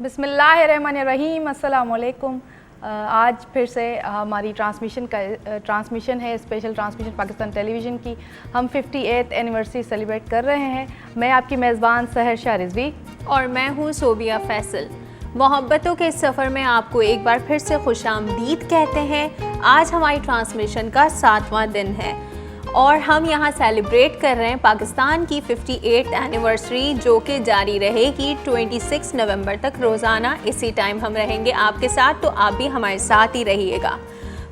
बिस्मिल्लाहिर्रहमानिर्रहीम, अस्सलाम वालेकुम। आज फिर से हमारी ट्रांसमिशन है, स्पेशल ट्रांसमिशन पाकिस्तान टेलीविज़न की। हम 58th एनिवर्सरी सेलिब्रेट कर रहे हैं। मैं आपकी मेज़बान सहर शाह रिजवी और मैं हूँ सोबिया फैसल। मोहब्बतों के इस सफ़र में आपको एक बार फिर से खुशामदीद कहते हैं। आज हमारी ट्रांसमिशन का 7वां दिन है और हम यहाँ सेलिब्रेट कर रहे हैं पाकिस्तान की 58th एनिवर्सरी, जो कि जारी रहेगी 26 नवंबर तक। रोज़ाना इसी टाइम हम रहेंगे आपके साथ, तो आप भी हमारे साथ ही रहिएगा।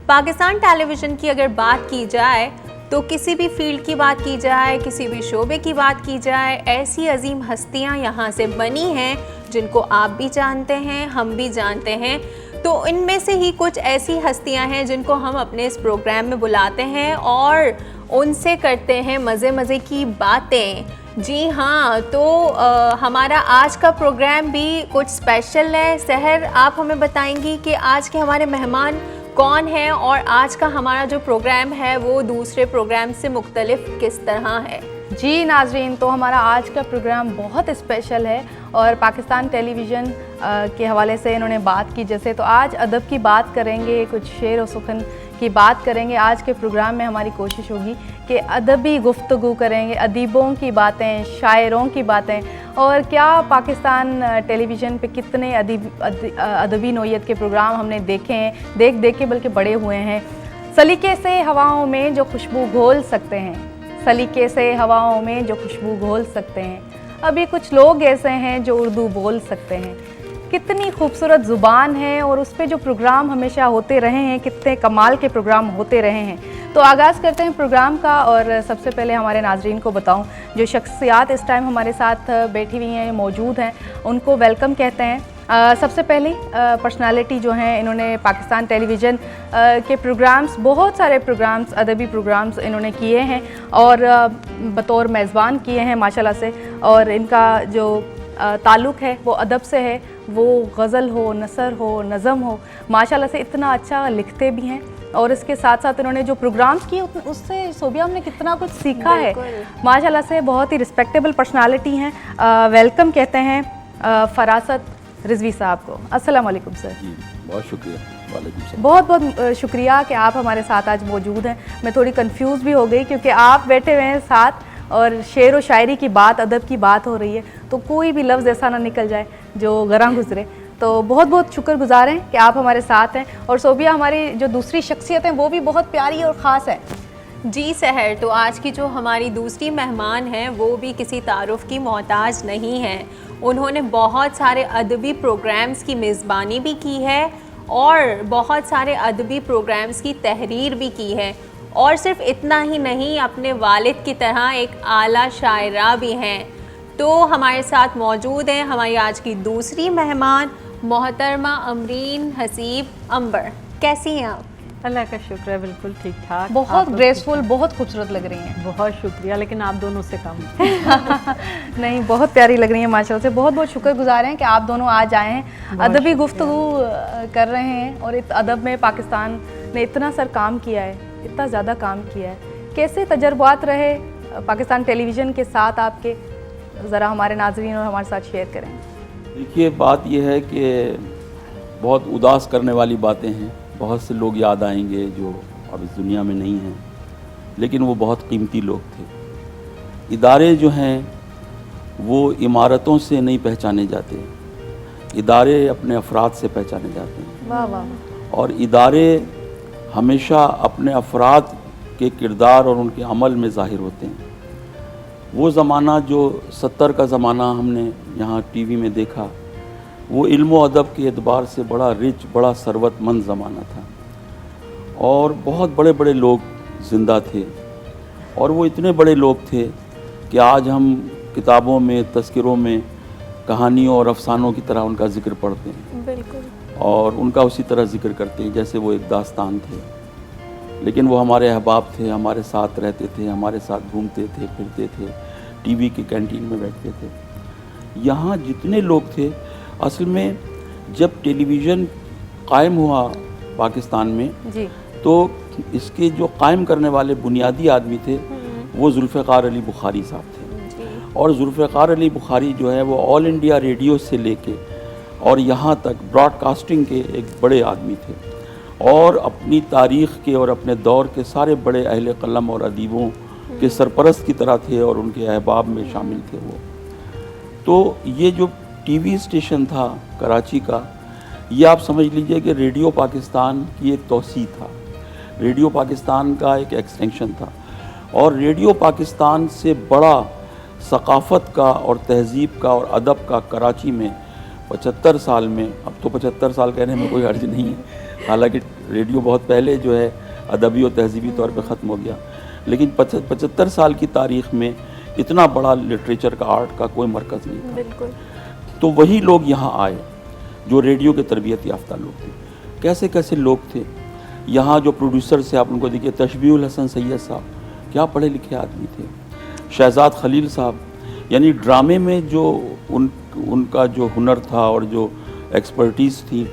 पाकिस्तान टेलीविज़न की अगर बात की जाए तो किसी भी फील्ड की बात की जाए, किसी भी शोबे की बात की जाए, ऐसी अजीम हस्तियाँ यहाँ से बनी हैं जिनको आप भी जानते हैं, हम भी जानते हैं। तो इनमें से ही कुछ ऐसी हस्तियां हैं जिनको हम अपने इस प्रोग्राम में बुलाते हैं और उनसे करते हैं मज़े की बातें। जी हाँ, तो हमारा आज का प्रोग्राम भी कुछ स्पेशल है। सहर, आप हमें बताएंगी कि आज के हमारे मेहमान कौन हैं और आज का हमारा जो प्रोग्राम है वो दूसरे प्रोग्राम से मुख्तलिफ किस तरह है? जी नाज़रीन, तो हमारा आज का प्रोग्राम बहुत स्पेशल है और पाकिस्तान टेलीविज़न के हवाले से इन्होंने बात की। जैसे तो आज अदब की बात करेंगे, कुछ शेर और सुखन की बात करेंगे। आज के प्रोग्राम में हमारी कोशिश होगी कि अदबी गुफ्तगू करेंगे, अदीबों की बातें, शायरों की बातें, और क्या पाकिस्तान टेलीविज़न पे कितने अदबी नोयत के प्रोग्राम हमने देखे हैं, देख के बल्कि बड़े हुए हैं। सलीके से हवाओं में जो खुशबू घोल सकते हैं, सलीके से हवाओं में जो खुशबू घोल सकते हैं, अभी कुछ लोग ऐसे हैं जो उर्दू बोल सकते हैं। कितनी खूबसूरत ज़ुबान है और उस पर जो प्रोग्राम हमेशा होते रहे हैं, कितने कमाल के प्रोग्राम होते रहे हैं। तो आगाज़ करते हैं प्रोग्राम का। और सबसे पहले हमारे नाज़रीन को बताऊं, जो शख्सियात इस टाइम हमारे साथ बैठी हुई हैं, मौजूद हैं, उनको वेलकम कहते हैं। सबसे पहले पर्सनालिटी जो हैं, इन्होंने पाकिस्तान टेलीविज़न के प्रोग्राम्स, बहुत सारे प्रोग्राम्स, अदबी प्रोग्राम्स इन्होंने किए हैं और बतौर मेज़बान किए हैं माशाल्लाह से। और इनका जो ताल्लुक़ है वो अदब से है, वो गज़ल हो, नसर हो, नज़म हो, माशाल्लाह से इतना अच्छा लिखते भी हैं। और इसके साथ साथ इन्होंने जो प्रोग्राम्स किए उससे सोबिया हमने कितना कुछ सीखा है माशाल्लाह से। बहुत ही रिस्पेक्टेबल पर्सनालिटी हैं। वेलकम कहते हैं फरासत रिजवी साहब को। अस्सलाम वालेकुम सर। जी, बहुत शुक्रिया। वालेकुम सलाम। बहुत बहुत शुक्रिया कि आप हमारे साथ आज मौजूद हैं। मैं थोड़ी कंफ्यूज भी हो गई क्योंकि आप बैठे हुए हैं साथ और शेर व शायरी की बात, अदब की बात हो रही है, तो कोई भी लफ्ज़ ऐसा ना निकल जाए जो गरां गुजरे। तो बहुत बहुत शुक्रगुजार हैं कि आप हमारे साथ हैं। और सोबिया, हमारी जो दूसरी शख्सियत है वो भी बहुत प्यारी और ख़ास है। जी सहर, तो आज की जो हमारी दूसरी मेहमान हैं वो भी किसी तारुफ की मोहताज नहीं हैं। उन्होंने बहुत सारे अदबी प्रोग्राम्स की मेज़बानी भी की है और बहुत सारे अदबी प्रोग्राम्स की तहरीर भी की है। और सिर्फ इतना ही नहीं, अपने वालिद की तरह एक आला शायरा भी हैं। तो हमारे साथ मौजूद हैं हमारी आज की दूसरी मेहमान मोहतरमा अमरीन हसीब अंबर। कैसी हैं आप? अल्लाह का शुक्र है, बिल्कुल ठीक ठाक। बहुत ग्रेसफुल, बहुत खूबसूरत लग रही हैं। बहुत शुक्रिया, लेकिन आप दोनों से कम। नहीं, बहुत प्यारी लग रही हैं माशाल्लाह से। बहुत बहुत शुक्रगुजार हैं कि आप दोनों आज आए हैं, अदबी गुफ्तगू कर रहे हैं। और इस अदब में पाकिस्तान ने इतना सर काम किया है, इतना ज़्यादा काम किया है। कैसे तजर्बात रहे पाकिस्तान टेलीविज़न के साथ आपके, ज़रा हमारे नाज़रीन और हमारे साथ शेयर करें। देखिए, बात यह है कि बहुत उदास करने वाली बातें हैं। बहुत से लोग याद आएंगे जो अब इस दुनिया में नहीं हैं, लेकिन वो बहुत कीमती लोग थे। इदारे जो हैं वो इमारतों से नहीं पहचाने जाते, इदारे अपने अफराद से पहचाने जाते हैं। वाह वाह। और इदारे हमेशा अपने अफराद के किरदार और उनके अमल में ज़ाहिर होते हैं। वो ज़माना जो 70 का ज़माना हमने यहाँ टीवी में देखा, वो इल्म व अदब के एतबार से बड़ा रिच, बड़ा सरवतमंद ज़माना था और बहुत बड़े बड़े लोग ज़िंदा थे। और वो इतने बड़े लोग थे कि आज हम किताबों में, तज़किरों में कहानियों और अफसानों की तरह उनका ज़िक्र पढ़ते हैं। बिल्कुल। और उनका उसी तरह ज़िक्र करते हैं जैसे वो एक दास्तान थे। लेकिन वो हमारे अहबाब थे, हमारे साथ रहते थे, हमारे साथ घूमते थे, फिरते थे, टीवी की कैंटीन में बैठते थे। यहाँ जितने लोग थे, असल में जब टेलीविज़न कायम हुआ पाकिस्तान में जी, तो इसके जो कायम करने वाले बुनियादी आदमी थे वो जुल्फ़िकार अली बुखारी साहब थे। और जुल्फ़िकार अली बुखारी जो है वो ऑल इंडिया रेडियो से लेके اور یہاں تک براڈ کاسٹنگ کے ایک بڑے آدمی تھے، اور اپنی تاریخ کے اور اپنے دور کے سارے بڑے اہل قلم اور ادیبوں کے سرپرست کی طرح تھے، اور ان کے احباب میں شامل تھے وہ۔ تو یہ جو ٹی وی اسٹیشن تھا کراچی کا، یہ آپ سمجھ لیجئے کہ ریڈیو پاکستان کی ایک توسیع تھا، ریڈیو پاکستان کا ایک ایکسٹینشن تھا، اور ریڈیو پاکستان سے بڑا ثقافت کا اور تہذیب کا اور ادب کا کراچی میں 75 سال میں، اب تو 75 سال کہنے میں کوئی حرج نہیں ہے، حالانکہ ریڈیو بہت پہلے جو ہے ادبی اور تہذیبی طور پہ ختم ہو گیا، لیکن 75 سال کی تاریخ میں اتنا بڑا لٹریچر کا، آرٹ کا کوئی مرکز نہیں تھا۔ بالکل۔ تو وہی لوگ یہاں آئے جو ریڈیو کے تربیت یافتہ لوگ تھے۔ کیسے کیسے لوگ تھے یہاں جو پروڈیوسرز سے آپ ان کو دیکھیے، تشبیہ الحسن سید صاحب کیا پڑھے لکھے آدمی تھے، شہزاد خلیل صاحب، یعنی ڈرامے میں جو ان کا جو ہنر تھا اور جو ایکسپرٹیز تھی،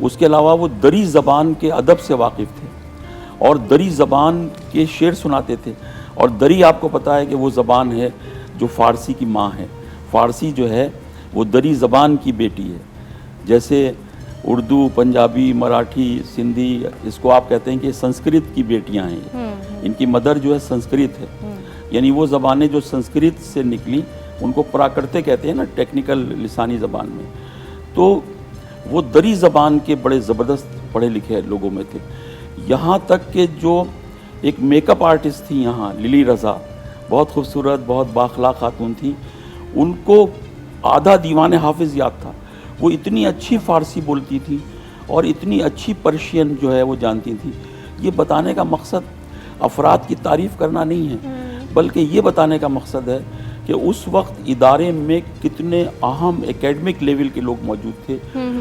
اس کے علاوہ وہ دری زبان کے ادب سے واقف تھے، اور دری زبان کے شعر سناتے تھے، اور دری آپ کو پتہ ہے کہ وہ زبان ہے جو فارسی کی ماں ہے، فارسی جو ہے وہ دری زبان کی بیٹی ہے، جیسے اردو، پنجابی، مراٹھی، سندھی، اس کو آپ کہتے ہیں کہ سنسکرت کی بیٹیاں ہیں، ان کی مدر جو ہے سنسکرت ہے، یعنی وہ زبانیں جو سنسکرت سے نکلی ان کو پراکرتے کہتے ہیں نا ٹیکنیکل لسانی زبان میں، تو وہ دری زبان کے بڑے زبردست پڑھے لکھے لوگوں میں تھے۔ یہاں تک کہ جو ایک میک اپ آرٹسٹ تھی یہاں، للی رضا، بہت خوبصورت، بہت بااخلاق خاتون تھی، ان کو آدھا دیوان حافظ یاد تھا، وہ اتنی اچھی فارسی بولتی تھی اور اتنی اچھی پرشین جو ہے وہ جانتی تھی۔ یہ بتانے کا مقصد افراد کی تعریف کرنا نہیں ہے، بلکہ یہ بتانے کا مقصد ہے کہ اس وقت ادارے میں کتنے اہم ایکیڈمک لیول کے لوگ موجود تھے،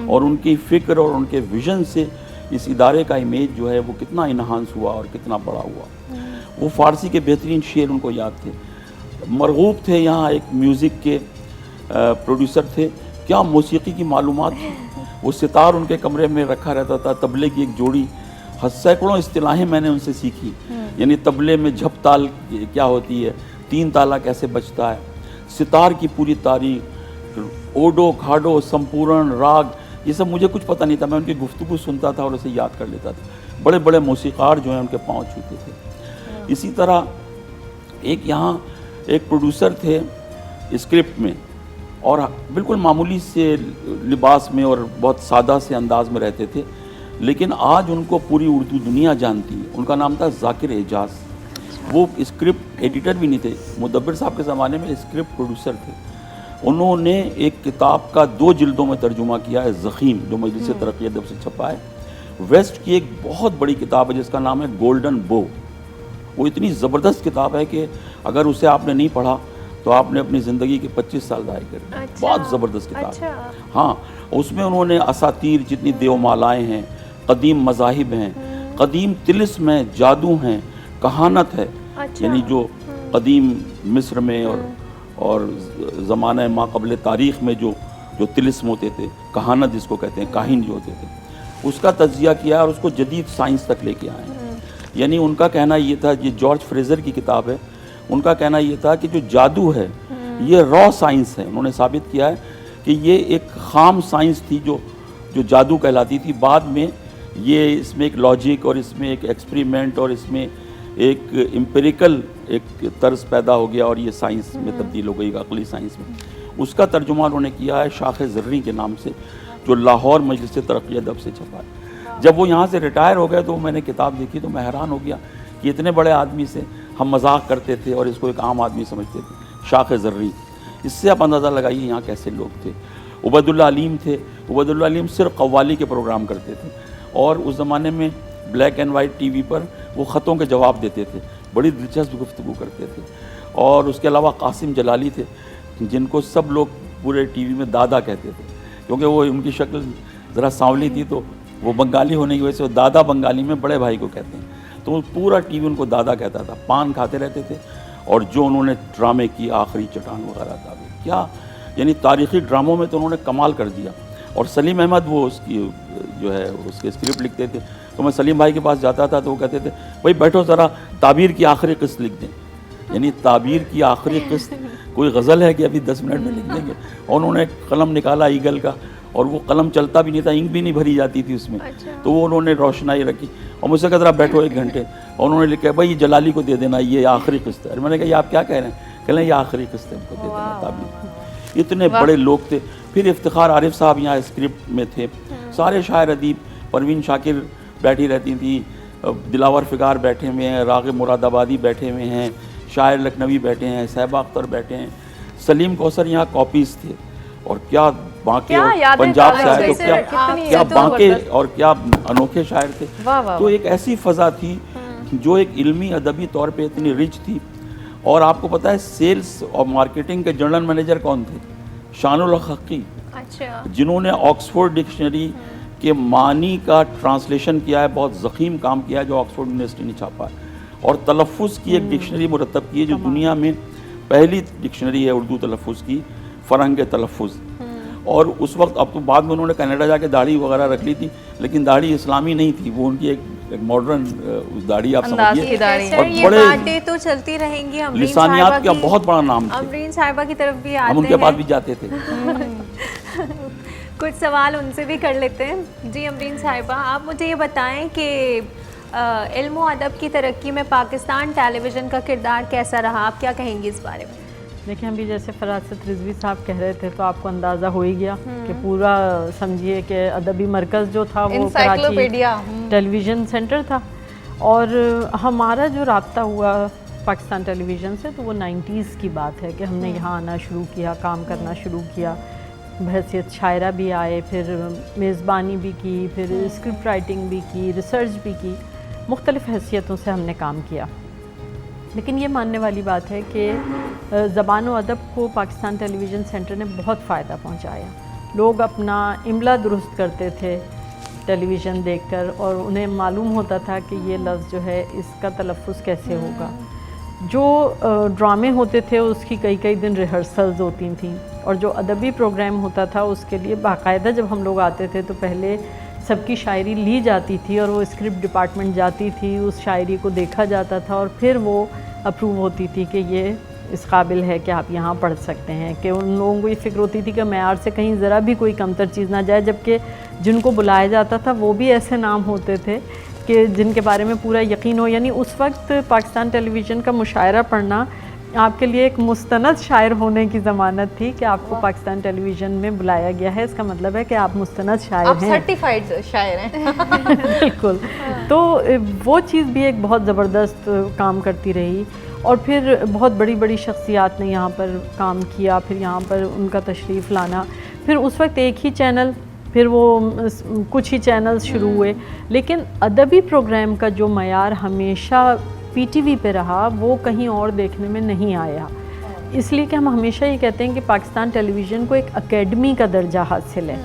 اور ان کی فکر اور ان کے ویژن سے اس ادارے کا امیج جو ہے وہ کتنا انہانس ہوا اور کتنا بڑا ہوا۔ وہ فارسی کے بہترین شعر ان کو یاد تھے۔ مرغوب تھے یہاں ایک میوزک کے پروڈیوسر تھے، کیا موسیقی کی معلومات تھی، وہ ستار ان کے کمرے میں رکھا رہتا تھا، تبلے کی ایک جوڑی، سینکڑوں اصطلاحیں میں نے ان سے سیکھی، یعنی تبلے میں جھپ تال کیا ہوتی ہے، 3 تالا کیسے بجتا ہے، ستار کی پوری تاریخ، اوڈو کھاڈو سمپورن راگ، یہ سب مجھے کچھ پتہ نہیں تھا، میں ان کی گفتگو سنتا تھا اور اسے یاد کر لیتا تھا۔ بڑے بڑے موسیقار جو ہیں ان کے پاؤں چھوتے تھے۔ اسی طرح ایک یہاں ایک پروڈیوسر تھے اسکرپٹ میں، اور بالکل معمولی سے لباس میں اور بہت سادہ سے انداز میں رہتے تھے، لیکن آج ان کو پوری اردو دنیا جانتی ہے۔ ان کا نام تھا ذاکر اعجاز۔ وہ اسکرپٹ ایڈیٹر بھی نہیں تھے، مدبر صاحب کے زمانے میں اسکرپٹ پروڈیوسر تھے۔ انہوں نے ایک کتاب کا 2 جلدوں میں ترجمہ کیا ہے، زخیم، جو مجلس ترقی ادب سے چھپا ہے۔ ویسٹ کی ایک بہت بڑی کتاب ہے جس کا نام ہے گولڈن بو۔ وہ اتنی زبردست کتاب ہے کہ اگر اسے آپ نے نہیں پڑھا تو آپ نے اپنی زندگی کے 25 سال ضائع کر دیے۔ بہت زبردست کتاب ہے۔ ہاں، اس میں انہوں نے اساطیر، جتنی دیو مالائیں ہیں، قدیم مذاہب ہیں، قدیم طلسم ہیں، جادو ہیں، کہانت ہے، یعنی جو قدیم مصر میں اور زمانہ ما قبل تاریخ میں جو طلسم ہوتے تھے، کہانت جس کو کہتے ہیں، کاہن جو ہوتے تھے، اس کا تجزیہ کیا اور اس کو جدید سائنس تک لے کے آئے ہیں۔ یعنی ان کا کہنا یہ تھا، یہ جارج فریزر کی کتاب ہے، ان کا کہنا یہ تھا کہ جو جادو ہے یہ را سائنس ہے۔ انہوں نے ثابت کیا ہے کہ یہ ایک خام سائنس تھی جو جادو کہلاتی تھی، بعد میں یہ اس میں ایک لاجک اور اس میں ایک ایکسپریمنٹ اور اس میں ایک امپیریکل ایک طرز پیدا ہو گیا اور یہ سائنس میں تبدیل ہو گئی، عقلی سائنس میں۔ اس کا ترجمہ انہوں نے کیا ہے شاخ زریں کے نام سے، جو لاہور مجلس ترقی ادب سے چھپا ہے۔ جب وہ یہاں سے ریٹائر ہو گئے تو میں نے کتاب دیکھی تو میں حیران ہو گیا کہ اتنے بڑے آدمی سے ہم مذاق کرتے تھے اور اس کو ایک عام آدمی سمجھتے تھے، شاخ زریں۔ اس سے آپ اندازہ لگائیے یہاں کیسے لوگ تھے۔ عبید اللہ علیم تھے، عبید اللہ علیم صرف قوالی کے پروگرام کرتے تھے، اور اس زمانے میں black and white T V پر وہ خطوں کے جواب دیتے تھے، بڑی دلچسپ گفتگو کرتے تھے۔ اور اس کے علاوہ قاسم جلالی تھے، جن کو سب لوگ پورے ٹی وی میں دادا کہتے تھے، کیونکہ وہ ان کی شکل ذرا سانولی تھی، تو وہ بنگالی ہونے کی وجہ سے وہ دادا بنگالی میں بڑے بھائی کو کہتے ہیں، تو پورا ٹی وی ان کو دادا کہتا تھا۔ پان کھاتے رہتے تھے، اور جو انہوں نے ڈرامے کی آخری چٹان وغیرہ تعبیر کیا، یعنی تاریخی ڈراموں میں تو انہوں نے کمال کر دیا۔ اور سلیم احمد وہ اس کی جو ہے اس کے اسکرپٹ لکھتے تھے، تو میں سلیم بھائی کے پاس جاتا تھا تو وہ کہتے تھے بھائی بیٹھو ذرا تعبیر کی آخری قسط لکھ دیں، یعنی تعبیر کی آخری قسط کوئی غزل ہے کہ ابھی 10 منٹ میں لکھ دیں گے۔ اور انہوں نے قلم نکالا ایگل کا اور وہ قلم چلتا بھی نہیں تھا, انک بھی نہیں بھری جاتی تھی اس میں. تو وہ انہوں نے روشنائی رکھی اور مجھ سے کہا ذرا بیٹھو 1 گھنٹے, اور انہوں نے لکھا بھائی یہ جلالی کو دے دینا, یہ آخری قسط ہے. میں نے کہا یہ آپ کیا کہہ رہے ہیں؟ کہہ رہے ہیں یہ آخری قسط ہے, ان کو دے دینا تابلیغ. اتنے بڑے لوگ تھے. پھر افتخار عارف صاحب یہاں اسکرپٹ میں تھے, سارے شاعر ادیب, پروین شاکر بیٹھی رہتی تھیں, دلاور فگار بیٹھے ہوئے ہیں, راغب مراد آبادی بیٹھے ہوئے ہیں, شاعر لکھنوی بیٹھے ہیں, صحبہ اختر بیٹھے ہیں, سلیم کوثر یہاں کاپیز تھے. اور کیا بانکے اور پنجاب سے آئے تو کیا بانکے اور کیا انوکھے شاعر تھے. تو ایک ایسی فضا تھی جو ایک علمی ادبی طور پہ اتنی رچ تھی. اور آپ کو پتہ ہے سیلز اور مارکیٹنگ کے جنرل مینیجر کون تھے؟ شان الحق حقی, جنہوں نے آکسفورڈ ڈکشنری کے معنی کا ٹرانسلیشن کیا ہے, بہت ضخیم کام کیا ہے جو آکسفورڈ یونیورسٹی نے چھاپا ہے. اور تلفظ کی ایک ڈکشنری مرتب کی ہے جو دنیا میں پہلی ڈکشنری ہے اردو تلفظ کی, فرہنگ تلفظ. اور اس وقت, اب تو بعد میں انہوں نے کینیڈا جا کے داڑھی وغیرہ رکھ لی تھی, لیکن داڑھی اسلامی نہیں تھی, وہ ان کی ایک ماڈرن داڑھی آپ سمجھیے. اور یہ باتیں تو چلتی رہیں گی. لسانیات کا بہت بڑا نام تھا. امرین صاحبہ کی طرف بھی آتے ہیں, ہم ان کے پاس بھی جاتے تھے. کچھ سوال ان سے بھی کر لیتے ہیں. جی امرین صاحبہ, آپ مجھے یہ بتائیں کہ علم و ادب کی ترقی میں پاکستان ٹیلی ویژن کا کردار کیسا رہا, آپ کیا کہیں گے اس بارے میں؟ دیکھیں ابھی جیسے فراست رضوی صاحب کہہ رہے تھے تو آپ کو اندازہ ہو ہی گیا کہ پورا سمجھیے کہ ادبی مرکز جو تھا وہ کراچی ٹیلی ویژن سینٹر تھا. اور ہمارا جو رابطہ ہوا پاکستان ٹیلی ویژن سے تو وہ 90s کی بات ہے کہ ہم نے یہاں آنا شروع کیا, کام کرنا شروع کیا, بحیثیت شاعرہ بھی آئے, پھر میزبانی بھی کی, پھر اسکرپٹ رائٹنگ بھی کی, ریسرچ بھی کی, مختلف حیثیتوں سے ہم نے کام کیا. لیکن یہ ماننے والی بات ہے کہ زبان و ادب کو پاکستان ٹیلی ویژن سینٹر نے بہت فائدہ پہنچایا. لوگ اپنا املا درست کرتے تھے ٹیلی ویژن دیکھ کر, اور انہیں معلوم ہوتا تھا کہ یہ لفظ جو ہے اس کا تلفظ کیسے ہوگا. جو ڈرامے ہوتے تھے اس کی کئی دن ریہرسلز ہوتی تھیں, اور جو ادبی پروگرام ہوتا تھا اس کے لیے باقاعدہ جب ہم لوگ آتے تھے تو پہلے سب کی شاعری لی جاتی تھی اور وہ اسکرپٹ ڈپارٹمنٹ جاتی تھی, اس شاعری کو دیکھا جاتا تھا اور پھر وہ اپروو ہوتی تھی کہ یہ اس قابل ہے کہ آپ یہاں پڑھ سکتے ہیں. کہ ان لوگوں کو یہ فکر ہوتی تھی کہ معیار سے کہیں ذرا بھی کوئی کمتر چیز نہ جائے, جبکہ جن کو بلایا جاتا تھا وہ بھی ایسے نام ہوتے تھے کہ جن کے بارے میں پورا یقین ہو. یعنی اس وقت پاکستان ٹیلی ویژن کا مشاعرہ پڑھنا آپ کے لیے ایک مستند شاعر ہونے کی ضمانت تھی کہ آپ کو پاکستان ٹیلی ویژن میں بلایا گیا ہے, اس کا مطلب ہے کہ آپ مستند شاعر ہیں, آپ سرٹیفائیڈ شاعر ہیں. بالکل. تو وہ چیز بھی ایک بہت زبردست کام کرتی رہی. اور پھر بہت بڑی شخصیات نے یہاں پر کام کیا, پھر یہاں پر ان کا تشریف لانا, پھر اس وقت ایک ہی چینل, پھر وہ کچھ ہی چینلز شروع ہوئے, لیکن ادبی پروگرام کا جو معیار ہمیشہ پی ٹی وی پہ رہا وہ کہیں اور دیکھنے میں نہیں آیا. اس لیے کہ ہم ہمیشہ یہ کہتے ہیں کہ پاکستان ٹیلی ویژن کو ایک اکیڈمی کا درجہ حاصل ہے.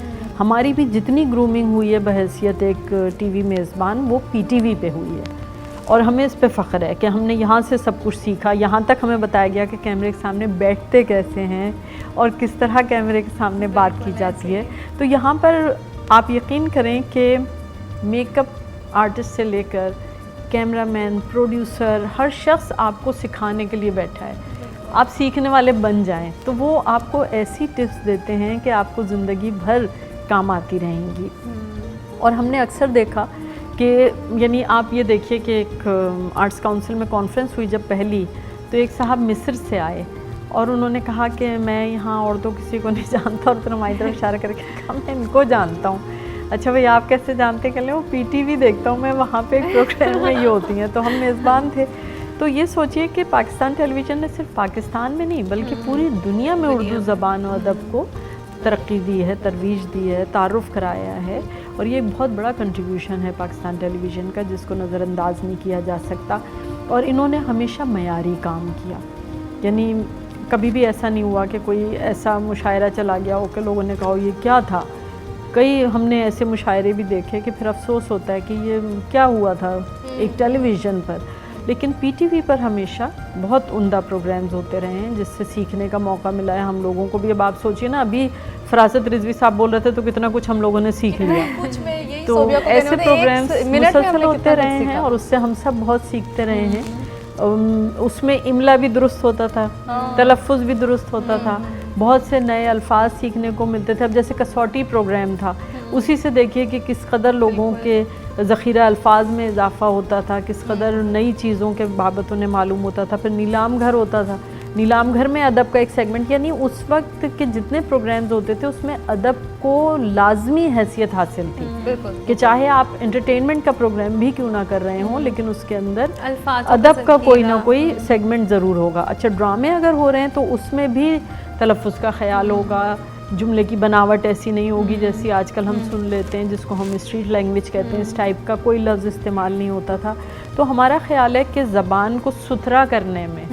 ہماری بھی جتنی گرومنگ ہوئی ہے بحیثیت ایک ٹی وی میزبان وہ پی ٹی وی پہ ہوئی ہے, اور ہمیں اس پہ فخر ہے کہ ہم نے یہاں سے سب کچھ سیکھا. یہاں تک ہمیں بتایا گیا کہ کیمرے کے سامنے بیٹھتے کیسے ہیں اور کس طرح کیمرے کے سامنے بات کی جاتی ہے. تو یہاں پر آپ یقین کریں کہ میک اپ آرٹسٹ سے لے کر کیمرہ مین, پروڈیوسر, ہر شخص آپ کو سکھانے کے لیے بیٹھا ہے. آپ سیکھنے والے بن جائیں تو وہ آپ کو ایسی ٹپس دیتے ہیں کہ آپ کو زندگی بھر کام آتی رہیں گی. اور ہم نے اکثر دیکھا کہ یعنی آپ یہ دیکھیے کہ ایک آرٹس کاؤنسل میں کانفرنس ہوئی جب پہلی, تو ایک صاحب مصر سے آئے اور انہوں نے کہا کہ میں یہاں اور تو کسی کو نہیں جانتا, اور پھر ہماری طرف اشارہ کر کے کہا میں ان کو جانتا ہوں. اچھا بھائی آپ کیسے جانتے؟ کہ لیں وہ پی ٹی وی دیکھتا ہوں میں, وہاں پہ ایک پروگرام میں یہ ہوتی ہیں. تو ہم میزبان تھے. تو یہ سوچئے کہ پاکستان ٹیلی ویژن نے صرف پاکستان میں نہیں بلکہ پوری دنیا میں اردو زبان و ادب کو ترقی دی ہے, ترویج دی ہے, تعارف کرایا ہے. اور یہ ایک بہت بڑا کنٹریبیوشن ہے پاکستان ٹیلی ویژن کا جس کو نظر انداز نہیں کیا جا سکتا. اور انہوں نے ہمیشہ معیاری کام کیا, یعنی کبھی بھی ایسا نہیں ہوا کہ کوئی ایسا مشاعرہ چلا گیا ہو کہ لوگوں نے کہا یہ کیا تھا. کئی ہم نے ایسے مشاعرے بھی دیکھے کہ پھر افسوس ہوتا ہے کہ یہ کیا ہوا تھا ایک ٹیلی ویژن پر. لیکن پی ٹی وی پر ہمیشہ بہت عمدہ پروگرامز ہوتے رہے ہیں جس سے سیکھنے کا موقع ملا ہے ہم لوگوں کو بھی. اب آپ سوچئے نا, ابھی فراست رضوی صاحب بول رہے تھے تو کتنا کچھ ہم لوگوں نے سیکھ لیا. تو ایسے پروگرامز مسلسل ہوتے رہے ہیں اور اس سے ہم سب بہت سیکھتے رہے ہیں. اس میں املا بھی درست ہوتا تھا, تلفظ بھی درست ہوتا تھا, بہت سے نئے الفاظ سیکھنے کو ملتے تھے. اب جیسے کسوٹی پروگرام تھا, اسی سے دیکھیے کہ کس قدر لوگوں کے ذخیرہ الفاظ میں اضافہ ہوتا تھا, کس قدر نئی چیزوں کے بابت انہیں معلوم ہوتا تھا. پھر نیلام گھر ہوتا تھا, نیلام گھر میں ادب کا ایک سیگمنٹ, یعنی اس وقت کے جتنے پروگرامز ہوتے تھے اس میں ادب کو لازمی حیثیت حاصل تھی. بالکل, کہ چاہے آپ انٹرٹینمنٹ کا پروگرام بھی کیوں نہ کر رہے ہوں لیکن اس کے اندر الفاظ ادب کا کوئی نہ کوئی سیگمنٹ ضرور ہوگا. اچھا, ڈرامے اگر ہو رہے ہیں تو اس میں بھی تلفظ کا خیال ہوگا, جملے کی بناوٹ ایسی نہیں ہوگی جیسی آج کل ہم سن لیتے ہیں, جس کو ہم اسٹریٹ لینگویج کہتے ہیں. اس ٹائپ کا کوئی لفظ استعمال نہیں ہوتا تھا. تو ہمارا خیال ہے کہ زبان کو ستھرا کرنے میں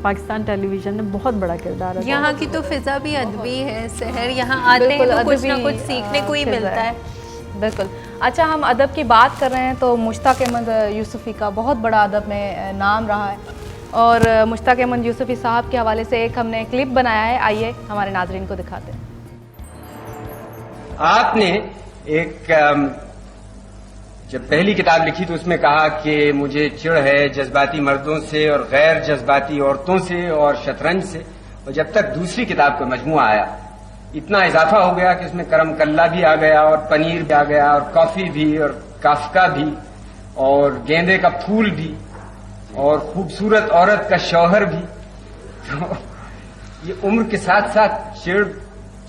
پاکستان ٹیلی ویژن نے بہت بڑا کردار ادا. یہاں کی تو فضا بھی ادبی ہے سحر, یہاں آتے ہیں تو کچھ نہ کچھ سیکھنے کو ہی ملتا ہے. بالکل. اچھا, ہم ادب کی بات کر رہے ہیں تو مشتاق احمد یوسفی کا بہت بڑا ادب میں نام رہا ہے, اور مشتاق احمد یوسفی صاحب کے حوالے سے ایک ہم نے کلپ بنایا ہے, آئیے ہمارے ناظرین کو دکھاتے ہیں. آپ نے ایک جب پہلی کتاب لکھی تو اس میں کہا کہ مجھے چڑ ہے جذباتی مردوں سے اور غیر جذباتی عورتوں سے اور شطرنج سے, اور جب تک دوسری کتاب کا مجموعہ آیا اتنا اضافہ ہو گیا کہ اس میں کرم کلا بھی آ گیا اور پنیر بھی آ گیا اور کافی بھی اور کافکا بھی اور گیندے کا پھول بھی اور خوبصورت عورت کا شوہر بھی. تو یہ عمر کے ساتھ ساتھ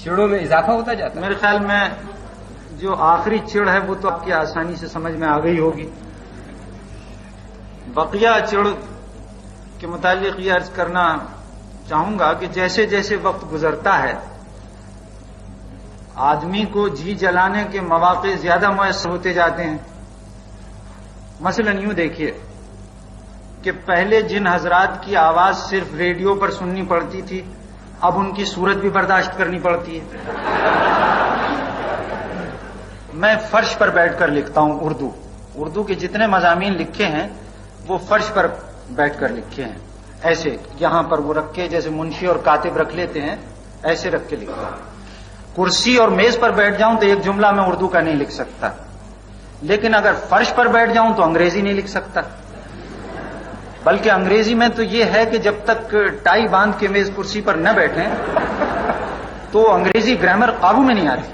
چڑوں میں اضافہ ہوتا جاتا ہے. میرے خیال میں جو آخری چڑ ہے وہ تو آپ کی آسانی سے سمجھ میں آ گئی ہوگی. بقیہ چڑ کے متعلق یہ عرض کرنا چاہوں گا کہ جیسے جیسے وقت گزرتا ہے آدمی کو جی جلانے کے مواقع زیادہ میسر ہوتے جاتے ہیں. مثلا یوں دیکھیے کہ پہلے جن حضرات کی آواز صرف ریڈیو پر سننی پڑتی تھی اب ان کی صورت بھی برداشت کرنی پڑتی ہے. میں فرش پر بیٹھ کر لکھتا ہوں اردو کے جتنے مضامین لکھے ہیں وہ فرش پر بیٹھ کر لکھے ہیں. ایسے یہاں پر وہ رکھ کے جیسے منشی اور کاتب رکھ لیتے ہیں ایسے رکھ کے لکھتا ہوں. کرسی اور میز پر بیٹھ جاؤں تو ایک جملہ میں اردو کا نہیں لکھ سکتا, لیکن اگر فرش پر بیٹھ جاؤں تو انگریزی نہیں لکھ سکتا. بلکہ انگریزی میں تو یہ ہے کہ جب تک ٹائی باندھ کے میز کرسی پر نہ بیٹھیں تو انگریزی گرامر قابو میں نہیں آتی.